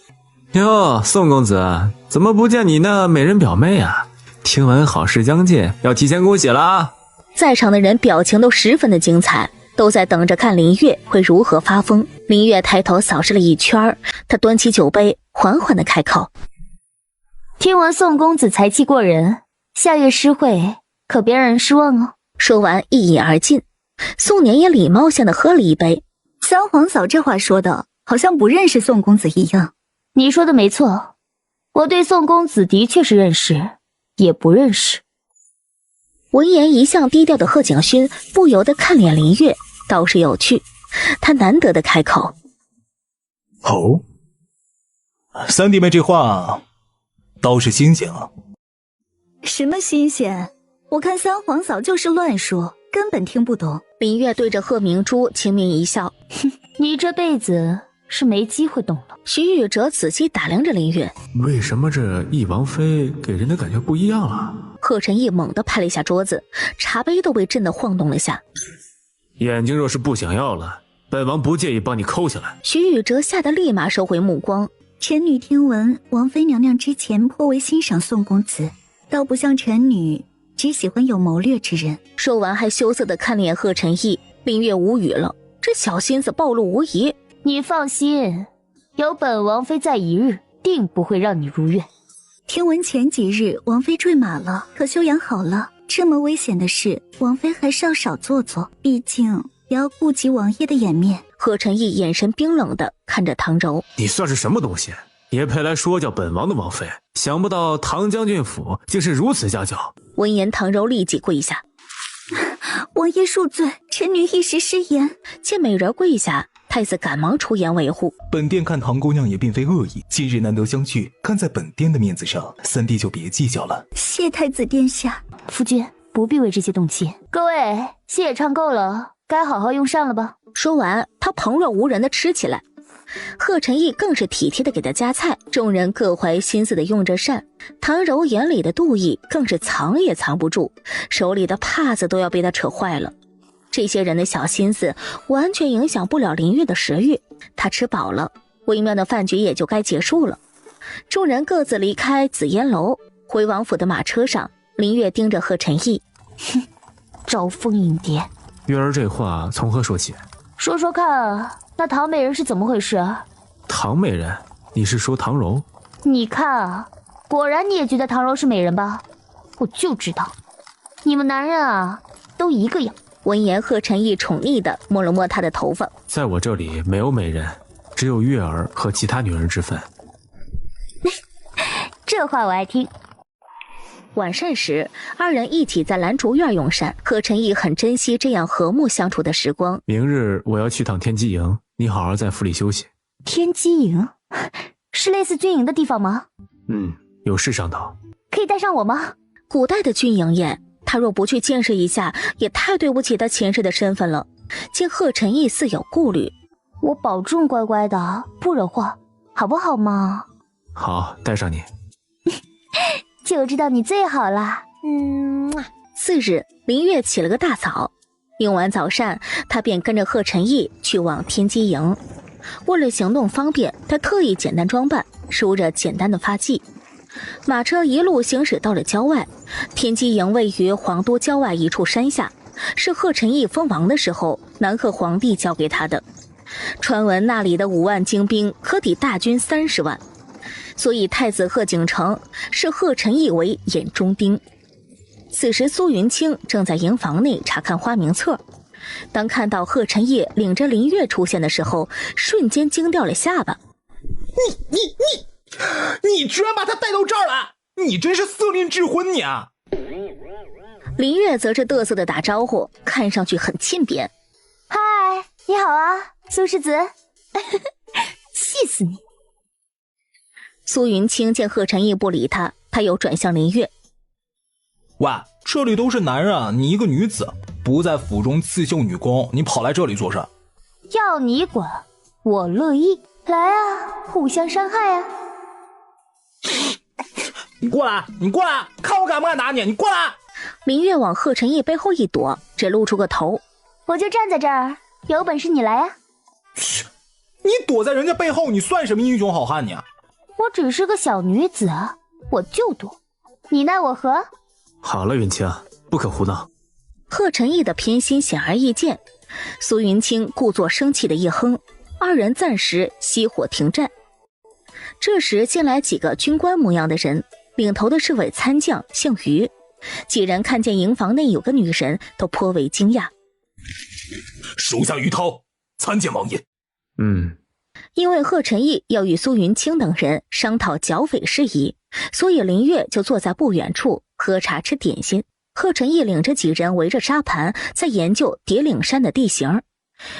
哟，宋公子，怎么不见你那美人表妹啊？听闻好事将近，要提前恭喜啦！在场的人表情都十分的精彩，都在等着看林月会如何发疯。林月抬头扫视了一圈，他端起酒杯，缓缓地开口：听闻宋公子才气过人，下月诗会可别让人失望哦。说完一饮而尽。宋年也礼貌性地喝了一杯。三皇嫂这话说的好像不认识宋公子一样。你说的没错，我对宋公子的确是认识，也不认识。闻言，一向低调的贺景勋不由得看脸林月，倒是有趣。他难得的开口：哦，三弟妹这话倒是新鲜啊。什么新鲜？我看三皇嫂就是乱说，根本听不懂。林月对着贺明珠轻蔑一笑：你这辈子是没机会懂了。徐宇哲仔细打量着林月，为什么这义王妃给人的感觉不一样啊？贺晨义猛地拍了一下桌子，茶杯都被震得晃动了下。眼睛若是不想要了，本王不介意帮你抠下来。徐宇哲吓得立马收回目光。臣女听闻王妃娘娘之前颇为欣赏宋公子，倒不像臣女只喜欢有谋略之人。说完还羞涩地看了眼贺晨义。林月无语了，这小心思暴露无遗。你放心，有本王妃在一日，定不会让你如愿。听闻前几日王妃坠马了，可休养好了。这么危险的事，王妃还是要少做做，毕竟也要顾及王爷的颜面。贺晨义眼神冰冷地看着唐柔，你算是什么东西，也配来说叫本王的王妃？想不到唐将军府竟是如此家教。闻言，唐柔立即跪下：王爷恕罪，臣女一时失言。见美人跪下，太子赶忙出言维护：本殿看唐姑娘也并非恶意，今日难得相聚，看在本殿的面子上，三弟就别计较了。谢太子殿下。夫君不必为这些动气。各位，戏也唱够了，该好好用膳了吧。说完，他旁若无人地吃起来。贺晨义更是体贴地给他夹菜，众人各怀心思地用着膳。唐柔眼里的妒意更是藏也藏不住，手里的帕子都要被他扯坏了。这些人的小心思完全影响不了林月的食欲。他吃饱了，微妙的饭局也就该结束了。众人各自离开紫烟楼，回王府的马车上，林月盯着贺晨义：招蜂引蝶。月儿这话从何说起？说说看，那唐美人是怎么回事？唐美人？你是说唐柔？你看啊，果然你也觉得唐柔是美人吧？我就知道，你们男人啊，都一个样。闻言，贺晨义宠溺地摸了摸他的头发：在我这里没有美人，只有月儿和其他女人之分。这话我爱听。晚膳时，二人一起在兰竹院用膳。贺晨义很珍惜这样和睦相处的时光。明日我要去趟天机营，你好好在府里休息。天机营是类似军营的地方吗？有事上岛。可以带上我吗？古代的军营耶，他若不去见识一下，也太对不起他前世的身份了。见贺晨义似有顾虑，我保证乖乖的，不惹祸，好不好嘛？好，带上你。就知道你最好啦。次日，林月起了个大早，用完早膳，他便跟着贺晨义去往天机营。为了行动方便，他特意简单装扮，梳着简单的发髻。马车一路行驶到了郊外，天机营位于皇都郊外一处山下，是贺晨义封王的时候南贺皇帝交给他的。传闻那里的5万精兵可抵大军30万，所以太子贺景成视贺晨义为眼中钉。此时苏云清正在营房内查看花名册，当看到贺晨义领着林月出现的时候，瞬间惊掉了下巴。你居然把他带到这儿来，你真是色令智昏你啊！林月则是嘚瑟的打招呼，看上去很欠扁。嗨，你好啊，苏世子。气死你！苏云清见贺晨义不理他，他又转向林月。喂，这里都是男人，你一个女子不在府中刺绣女工，你跑来这里做什？要你管，我乐意。来啊，互相伤害啊！你过来，看我敢不敢打你！你过来！林月往贺晨义背后一躲，只露出个头。我就站在这儿，有本事你来啊！你躲在人家背后，你算什么英雄好汉你啊？我只是个小女子，我就躲，你奈我何？好了，云清，不可胡闹。贺晨义的偏心显而易见，苏云清故作生气的一哼，二人暂时熄火停战。这时进来几个军官模样的人，领头的是位参将，姓于。几人看见营房内有个女人，都颇为惊讶。属下于涛，参见王爷。因为贺晨义要与苏云清等人商讨剿匪事宜，所以林月就坐在不远处喝茶吃点心。贺晨义领着几人围着沙盘，在研究叠岭山的地形。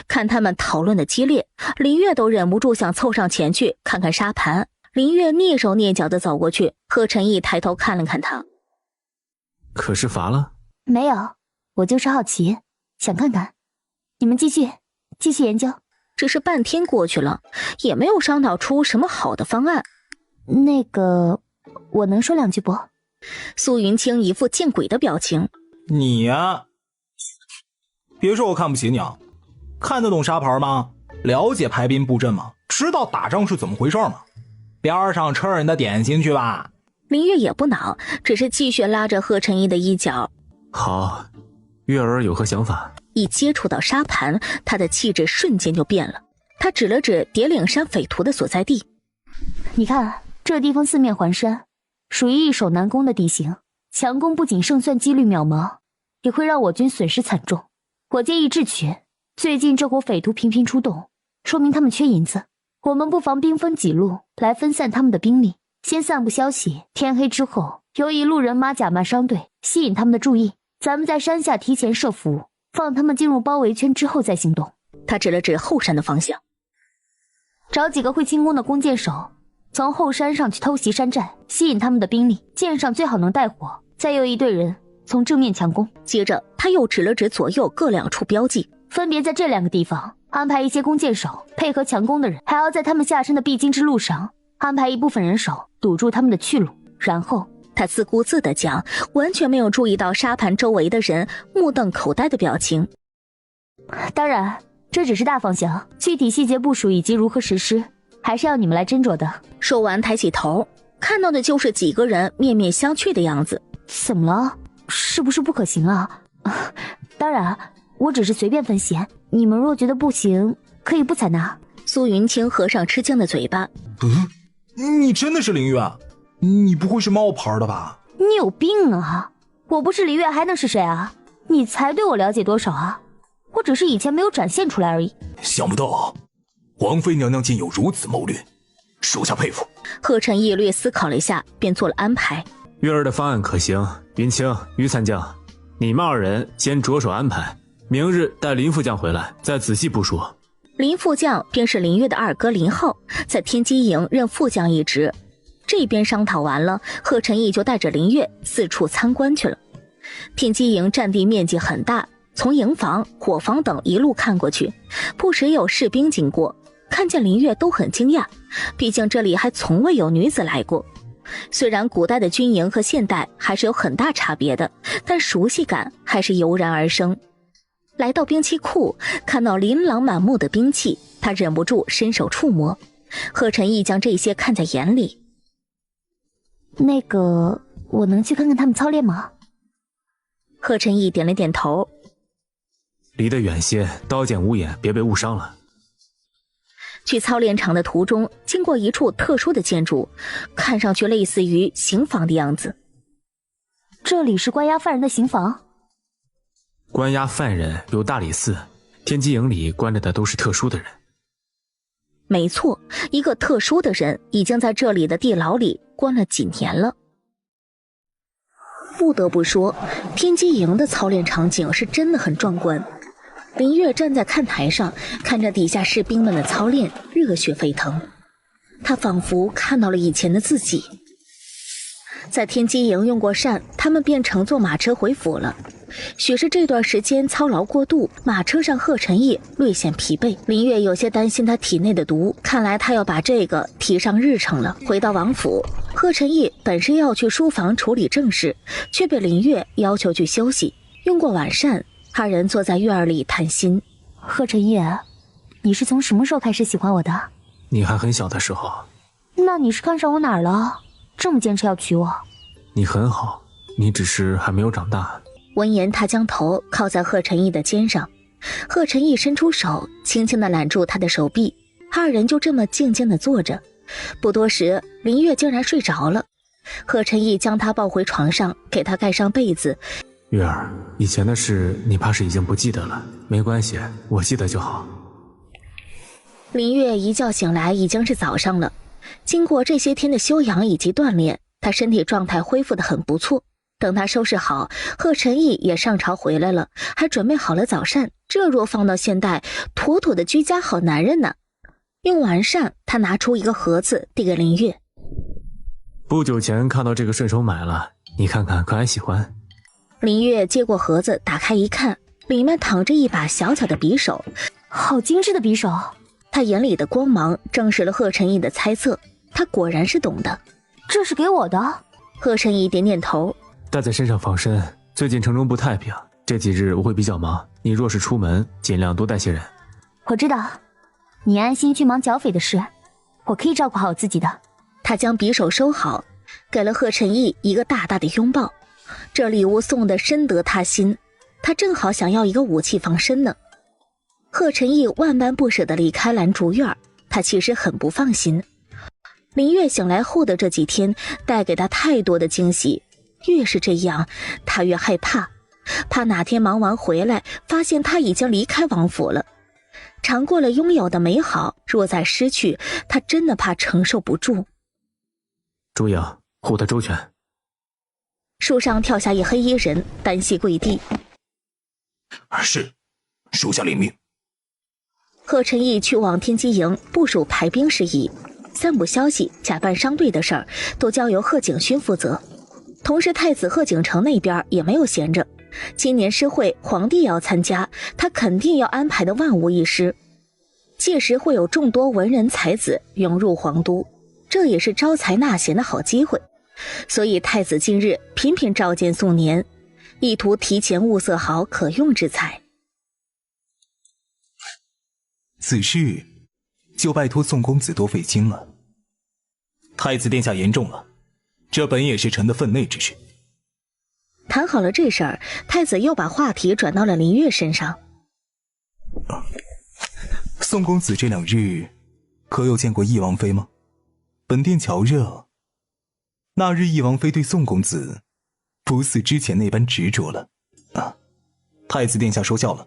看他们讨论的激烈，林月都忍不住想凑上前去看看沙盘。林月蹑手蹑脚地走过去，贺晨义抬头看了看他。可是乏了？没有，我就是好奇，想看看。你们继续研究。只是半天过去了，也没有商讨出什么好的方案。那个，我能说2句不？苏云清一副见鬼的表情。你呀，别说我看不起你啊，看得懂沙盘吗？了解排兵布阵吗？知道打仗是怎么回事吗？边上吃人的点心去吧。林月也不恼，只是继续拉着贺晨义的衣角。好，月儿有何想法？一接触到沙盘，他的气质瞬间就变了。他指了指叠岭山匪徒的所在地。你看，这地方四面环山，属于易守难攻的地形，强攻不仅胜算几率渺茫，也会让我军损失惨重。我建议智取，最近这伙匪徒频频出动，说明他们缺银子。我们不妨兵分几路来分散他们的兵力，先散布消息，天黑之后由一路人马假扮商队，吸引他们的注意，咱们在山下提前设伏，放他们进入包围圈之后再行动。他指了指后山的方向，找几个会轻功的弓箭手，从后山上去偷袭山寨，吸引他们的兵力，箭上最好能带火，再有一队人从正面强攻。接着他又指了指左右各2处标记，分别在这2个地方安排一些弓箭手配合强攻的人，还要在他们下山的必经之路上安排一部分人手堵住他们的去路。然后他自顾自地讲，完全没有注意到沙盘周围的人目瞪口呆的表情。当然这只是大方向，具体细节部署以及如何实施还是要你们来斟酌的。说完抬起头，看到的就是几个人面面相觑的样子。怎么了？是不是不可行啊？当然我只是随便分析，你们若觉得不行可以不采纳。苏云清合上吃惊的嘴巴。你真的是林月？你不会是冒牌的吧？你有病啊！我不是林月还能是谁啊？你才对我了解多少啊？我只是以前没有展现出来而已。想不到王妃娘娘竟有如此谋略，属下佩服。贺晨义略思考了一下，便做了安排。月儿的方案可行，云清、于参将，你们2人先着手安排，明日带林副将回来，再仔细部署。林副将便是林月的2哥林浩，在天机营任副将一职。这边商讨完了，贺晨义就带着林月四处参观去了。天机营占地面积很大，从营房、伙房等一路看过去，不时有士兵经过，看见林月都很惊讶，毕竟这里还从未有女子来过。虽然古代的军营和现代还是有很大差别的，但熟悉感还是油然而生。来到兵器库，看到琳琅满目的兵器，他忍不住伸手触摸。贺晨义将这些看在眼里。那个，我能去看看他们操练吗？贺晨义点了点头。离得远些，刀剑无眼，别被误伤了。去操练场的途中，经过一处特殊的建筑，看上去类似于刑房的样子。这里是关押犯人的刑房？关押犯人有大理寺，天机营里关着的都是特殊的人。没错，一个特殊的人已经在这里的地牢里关了几年了。不得不说，天机营的操练场景是真的很壮观。林月站在看台上，看着底下士兵们的操练，热血沸腾。他仿佛看到了以前的自己。在天机营用过膳，他们便乘坐马车回府了。许是这段时间操劳过度，马车上贺晨义略显疲惫。林月有些担心他体内的毒，看来他要把这个提上日程了。回到王府，贺晨义本是要去书房处理正事，却被林月要求去休息。用过晚膳，二人坐在院里谈心。贺晨义，你是从什么时候开始喜欢我的？你还很小的时候。那你是看上我哪儿了？这么坚持要娶我？你很好，你只是还没有长大。闻言，他将头靠在贺晨义的肩上，贺晨义伸出手，轻轻地揽住他的手臂，二人就这么静静地坐着。不多时，林月竟然睡着了。贺晨义将她抱回床上，给她盖上被子。月儿，以前的事你怕是已经不记得了，没关系，我记得就好。林月一觉醒来已经是早上了，经过这些天的休养以及锻炼，她身体状态恢复得很不错。等他收拾好，贺晨义也上朝回来了，还准备好了早膳。这若放到现代，妥妥的居家好男人呢。用完膳，他拿出一个盒子递给林月。不久前看到这个顺手买了，你看看可还喜欢？林月接过盒子，打开一看，里面躺着一把小巧的匕首。好精致的匕首。他眼里的光芒证实了贺晨义的猜测，他果然是懂的。这是给我的？贺晨义点点头。带在身上防身，最近城中不太平，这几日我会比较忙，你若是出门，尽量多带些人。我知道，你安心去忙剿匪的事，我可以照顾好自己的。他将匕首收好，给了贺晨义一个大大的拥抱。这礼物送得深得他心，他正好想要一个武器防身呢。贺晨义万般不舍地离开兰竹院，他其实很不放心。林月醒来后的这几天带给他太多的惊喜，越是这样，他越害怕，怕哪天忙完回来，发现他已经离开王府了。尝过了拥有的美好，若再失去，他真的怕承受不住。朱颖，护得周全。树上跳下一黑衣人，单膝跪地。是，属下领命。贺晨义去往天机营部署排兵事宜，散布消息、假扮商队的事儿都交由贺景勋负责。同时太子贺景成那边也没有闲着，今年诗会皇帝要参加，他肯定要安排的万无一失。届时会有众多文人才子涌入皇都，这也是招才纳贤的好机会。所以太子近日频频召见宋年，意图提前物色好可用之才。此事就拜托宋公子多费心了。太子殿下言重了，这本也是臣的分内之事。谈好了这事儿，太子又把话题转到了林月身上。宋公子这2日可有见过翼王妃吗？本殿瞧热，那日翼王妃对宋公子不似之前那般执着了。太子殿下说笑了，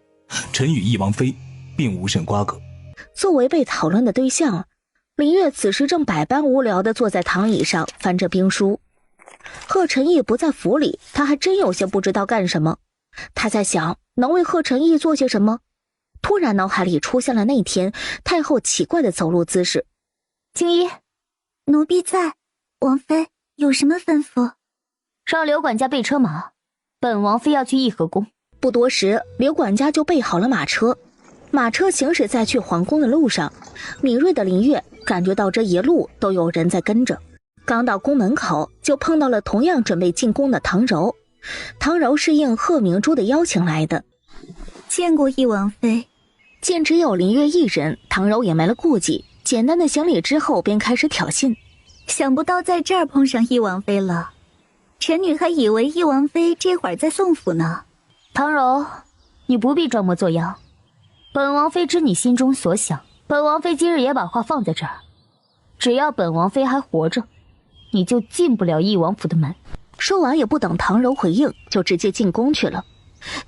臣与翼王妃并无甚瓜葛。作为被讨论的对象，林月此时正百般无聊地坐在躺椅上翻着兵书。贺晨义不在府里，他还真有些不知道干什么。他在想能为贺晨义做些什么，突然脑海里出现了那天太后奇怪的走路姿势。青衣，奴婢在。王妃有什么吩咐？让刘管家备车马，本王妃要去义和宫。不多时，刘管家就备好了马车。马车行驶在去皇宫的路上，敏锐的林月感觉到这一路都有人在跟着。刚到宫门口，就碰到了同样准备进宫的唐柔。唐柔是应贺明珠的邀请来的。见过翼王妃。见只有林月一人，唐柔也没了顾忌，简单的行礼之后便开始挑衅。想不到在这儿碰上翼王妃了，臣女还以为翼王妃这会儿在宋府呢。唐柔，你不必装模作样，本王妃知你心中所想，本王妃今日也把话放在这儿，只要本王妃还活着，你就进不了义王府的门。说完也不等唐柔回应，就直接进宫去了。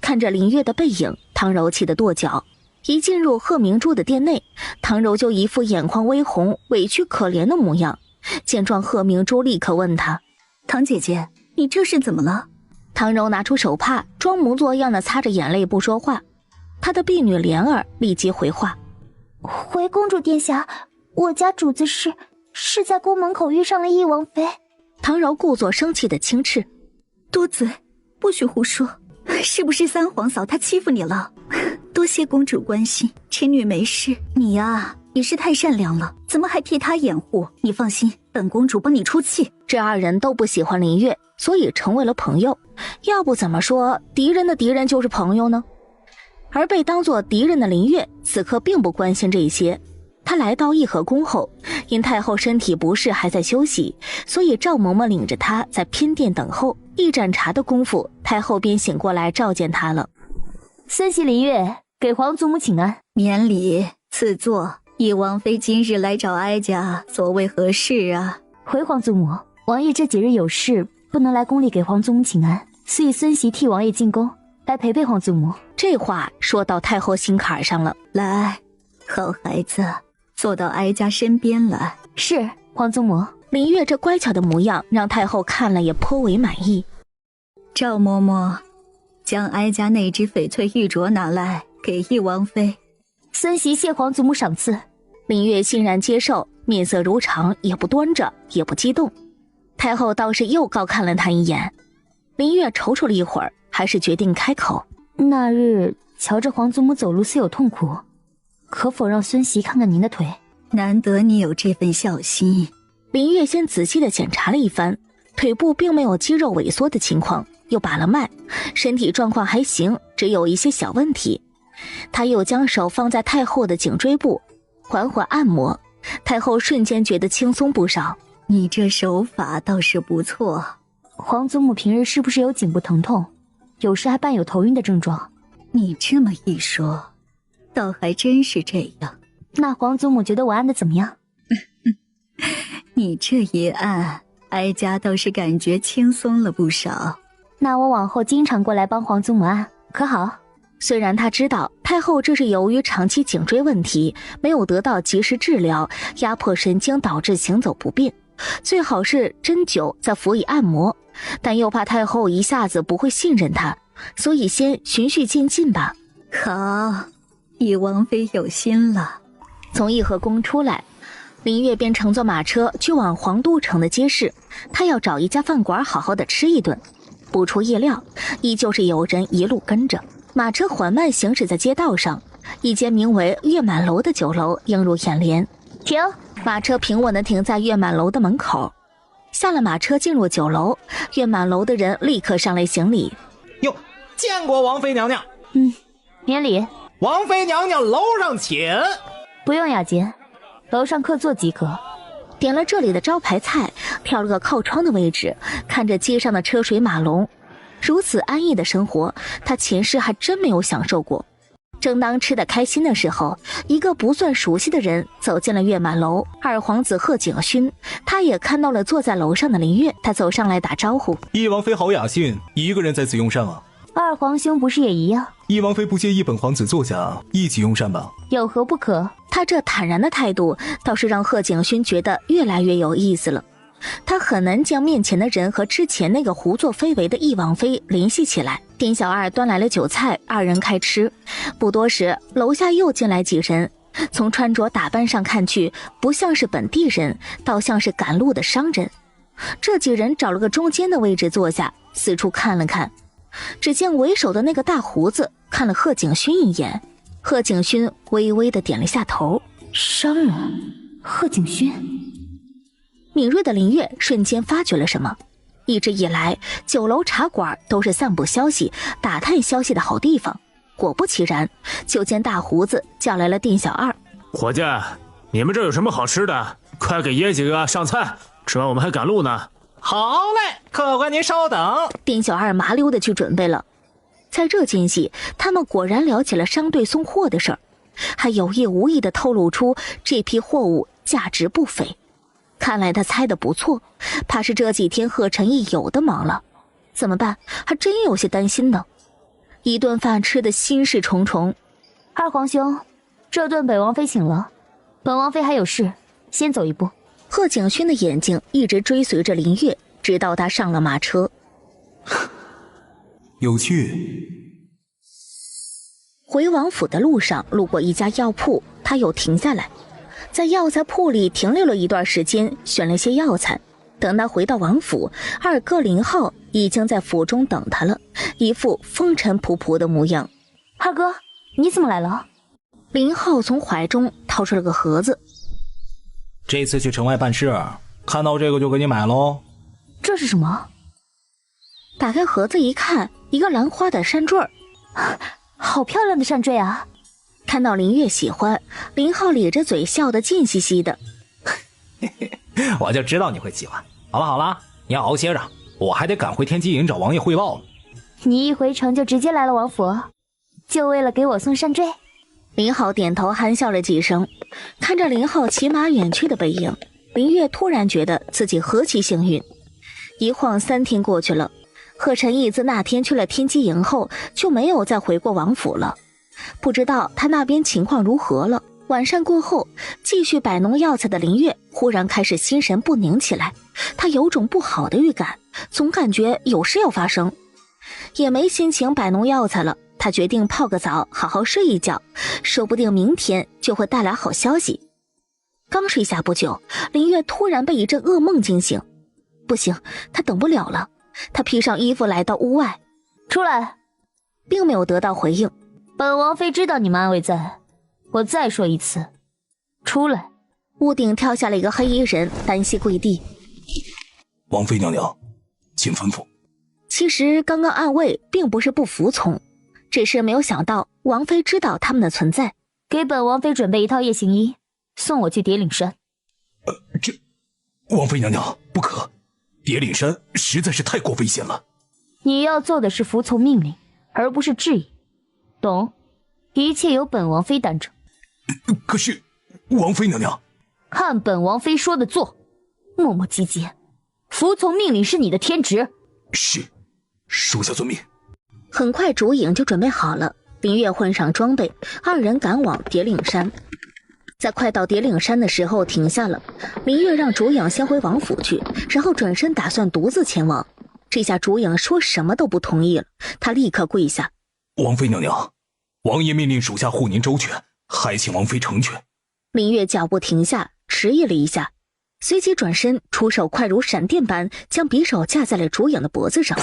看着林月的背影，唐柔气得跺脚。一进入贺明珠的殿内，唐柔就一副眼眶微红、委屈可怜的模样。见状，贺明珠立刻问她：“唐姐姐，你这是怎么了？”唐柔拿出手帕，装模作样的擦着眼泪不说话。她的婢女莲儿立即回话：“回公主殿下，我家主子是在宫门口遇上了义王妃。”唐柔故作生气的轻斥：“多嘴，不许胡说！是不是三皇嫂她欺负你了？多谢公主关心，臣女没事。你呀，也是太善良了，怎么还替她掩护？你放心，本公主帮你出气。”这二人都不喜欢林月，所以成为了朋友。要不怎么说敌人的敌人就是朋友呢？而被当作敌人的林月此刻并不关心这些。他来到义和宫后，因太后身体不适还在休息，所以赵嬷嬷领着他在偏殿等候。一盏茶的功夫，太后便醒过来召见他了。孙媳林月，给皇祖母请安。免礼，赐座。义王妃今日来找哀家，所谓何事啊？回皇祖母，王爷这几日有事，不能来宫里给皇祖母请安，所以孙媳替王爷进宫来陪陪皇祖母。这话说到太后心坎上了。来，好孩子，坐到哀家身边来。是，皇祖母。林月这乖巧的模样让太后看了也颇为满意。赵嬷嬷，将哀家那只翡翠玉镯拿来给义王妃。孙媳谢皇祖母赏赐。林月欣然接受，面色如常，也不端着，也不激动。太后倒是又高看了他一眼。林月踌躇了一会儿，还是决定开口：“那日瞧着皇祖母走路似有痛苦，可否让孙媳看看您的腿？”难得你有这份孝心。林月先仔细地检查了一番，腿部并没有肌肉萎缩的情况，又把了脉，身体状况还行，只有一些小问题。他又将手放在太后的颈椎部，缓缓按摩，太后瞬间觉得轻松不少。你这手法倒是不错。皇祖母平日是不是有颈部疼痛，有时还伴有头晕的症状？你这么一说，倒还真是这样。那皇祖母觉得我按的怎么样？你这一按，哀家倒是感觉轻松了不少。那我往后经常过来帮皇祖母按，可好？虽然他知道太后这是由于长期颈椎问题没有得到及时治疗，压迫神经导致行走不便，最好是针灸再辅以按摩，但又怕太后一下子不会信任他，所以先循序渐进吧。好，义王妃有心了。从义和宫出来，林月便乘坐马车去往皇都城的街市，他要找一家饭馆好好的吃一顿。不出意料，依旧是有人一路跟着。马车缓慢行驶在街道上，一间名为月满楼的酒楼映入眼帘。停！马车平稳地停在月满楼的门口。下了马车进入酒楼，月满楼的人立刻上来行礼。哟，见过王妃娘娘。免礼。王妃娘娘楼上请。不用雅洁，楼上客座即可。点了这里的招牌菜，挑了个靠窗的位置，看着街上的车水马龙。如此安逸的生活，他前世还真没有享受过。正当吃得开心的时候，一个不算熟悉的人走进了月满楼。二皇子贺景勋，他也看到了坐在楼上的林月，他走上来打招呼：“义王妃好雅兴，一个人在此用膳啊？”二皇兄不是也一样？义王妃不介意本皇子坐下一起用膳吧？有何不可？他这坦然的态度倒是让贺景勋觉得越来越有意思了。他很难将面前的人和之前那个胡作非为的义王妃联系起来。丁小二端来了酒菜，二人开吃。不多时，楼下又进来几人，从穿着打扮上看去，不像是本地人，倒像是赶路的商人。这几人找了个中间的位置坐下，四处看了看。只见为首的那个大胡子看了贺景勋一眼，贺景勋微微地点了下头。商人贺景勋。敏锐的林月瞬间发觉了什么。一直以来，酒楼茶馆都是散布消息、打探消息的好地方。果不其然，就见大胡子叫来了店小二：“伙计，你们这有什么好吃的？快给爷几个上菜，吃完我们还赶路呢。”“好嘞，客官您稍等。”店小二麻溜的去准备了。在这间隙，他们果然聊起了商队送货的事儿。还有意无意地透露出这批货物价值不菲。看来他猜得不错，怕是这几天贺晨义有的忙了。怎么办？还真有些担心呢。一顿饭吃得心事重重。二皇兄，这顿本王妃请了，本王妃还有事，先走一步。贺景勋的眼睛一直追随着林月，直到他上了马车。有趣。回王府的路上，路过一家药铺，他又停下来，在药材铺里停留了一段时间，选了些药材。等他回到王府，二哥林浩已经在府中等他了，一副风尘仆仆的模样。二哥，你怎么来了？林浩从怀中掏出了个盒子。这次去城外办事，看到这个就给你买喽。这是什么？打开盒子一看，一个兰花的山坠儿，好漂亮的山坠啊！看到林月喜欢，林浩咧着嘴笑得贱兮兮的。我就知道你会喜欢。好了好了，你要熬歇着，我还得赶回天机营找王爷汇报呢。你一回城就直接来了王府，就为了给我送山坠？林浩点头憨笑了几声，看着林浩骑马远去的背影，林月突然觉得自己何其幸运。一晃3天过去了，贺晨义自那天去了天机营后，就没有再回过王府了。不知道他那边情况如何了。晚膳过后，继续摆弄药材的林月忽然开始心神不宁起来，他有种不好的预感，总感觉有事要发生。也没心情摆弄药材了，他决定泡个澡，好好睡一觉，说不定明天就会带来好消息。刚睡下不久，林月突然被一阵噩梦惊醒。不行，他等不了了。他披上衣服来到屋外。出来。并没有得到回应。本王妃知道你们安危在，我再说一次，出来。屋顶跳下了一个黑衣人，单膝跪地。王妃娘娘，请吩咐。其实刚刚暗卫并不是不服从，只是没有想到王妃知道他们的存在。给本王妃准备一套夜行衣，送我去叠岭山。这王妃娘娘不可，叠岭山实在是太过危险了。你要做的是服从命令，而不是质疑，懂？一切由本王妃担着。可是王妃娘娘，看本王妃说的做，磨磨唧唧，服从命令是你的天职。是，属下遵命。很快烛影就准备好了，林月换上装备，二人赶往叠岭山。在快到叠岭山的时候停下了，林月让烛影先回王府去，然后转身打算独自前往。这下烛影说什么都不同意了，他立刻跪下。王妃娘娘，王爷命令属下护您周全，还请王妃成全。林月脚步停下，迟疑了一下，随即转身，出手快如闪电般将匕首架在了烛影的脖子上。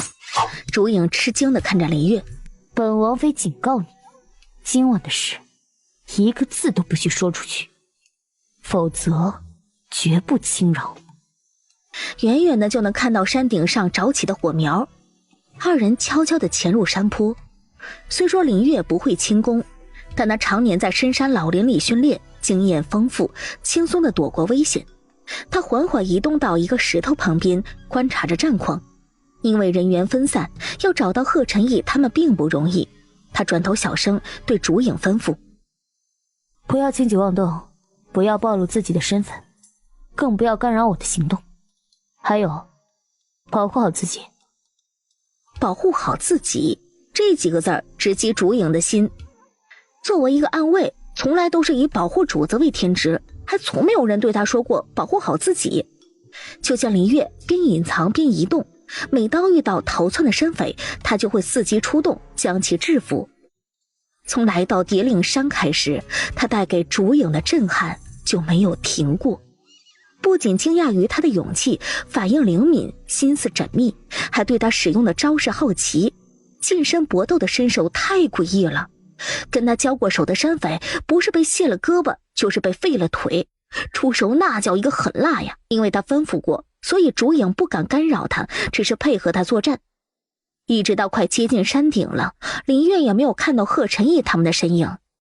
烛影吃惊地看着林月。本王妃警告你，今晚的事一个字都不许说出去，否则绝不轻饶。远远的就能看到山顶上着起的火苗。二人悄悄地潜入山坡。虽说林月不会轻功，但他常年在深山老林里训练，经验丰富，轻松地躲过危险。他缓缓移动到一个石头旁边，观察着战况。因为人员分散，要找到贺晨义他们并不容易。他转头小声对烛影吩咐：不要轻举妄动，不要暴露自己的身份，更不要干扰我的行动。还有，保护好自己。保护好自己，这几个字儿直击烛影的心。作为一个暗卫，从来都是以保护主子为天职，还从没有人对他说过保护好自己。就像林月边隐藏边移动，每当遇到逃窜的山匪，他就会伺机出动，将其制服。从来到叠岭山开始，他带给烛影的震撼就没有停过。不仅惊讶于他的勇气，反应灵敏，心思缜密，还对他使用的招式好奇。近身搏斗的身手太诡异了，跟他交过手的山匪，不是被卸了胳膊，就是被废了腿，出手那叫一个狠辣呀！因为他吩咐过，所以烛影不敢干扰他，只是配合他作战。一直到快接近山顶了，林月也没有看到贺晨义他们的身影。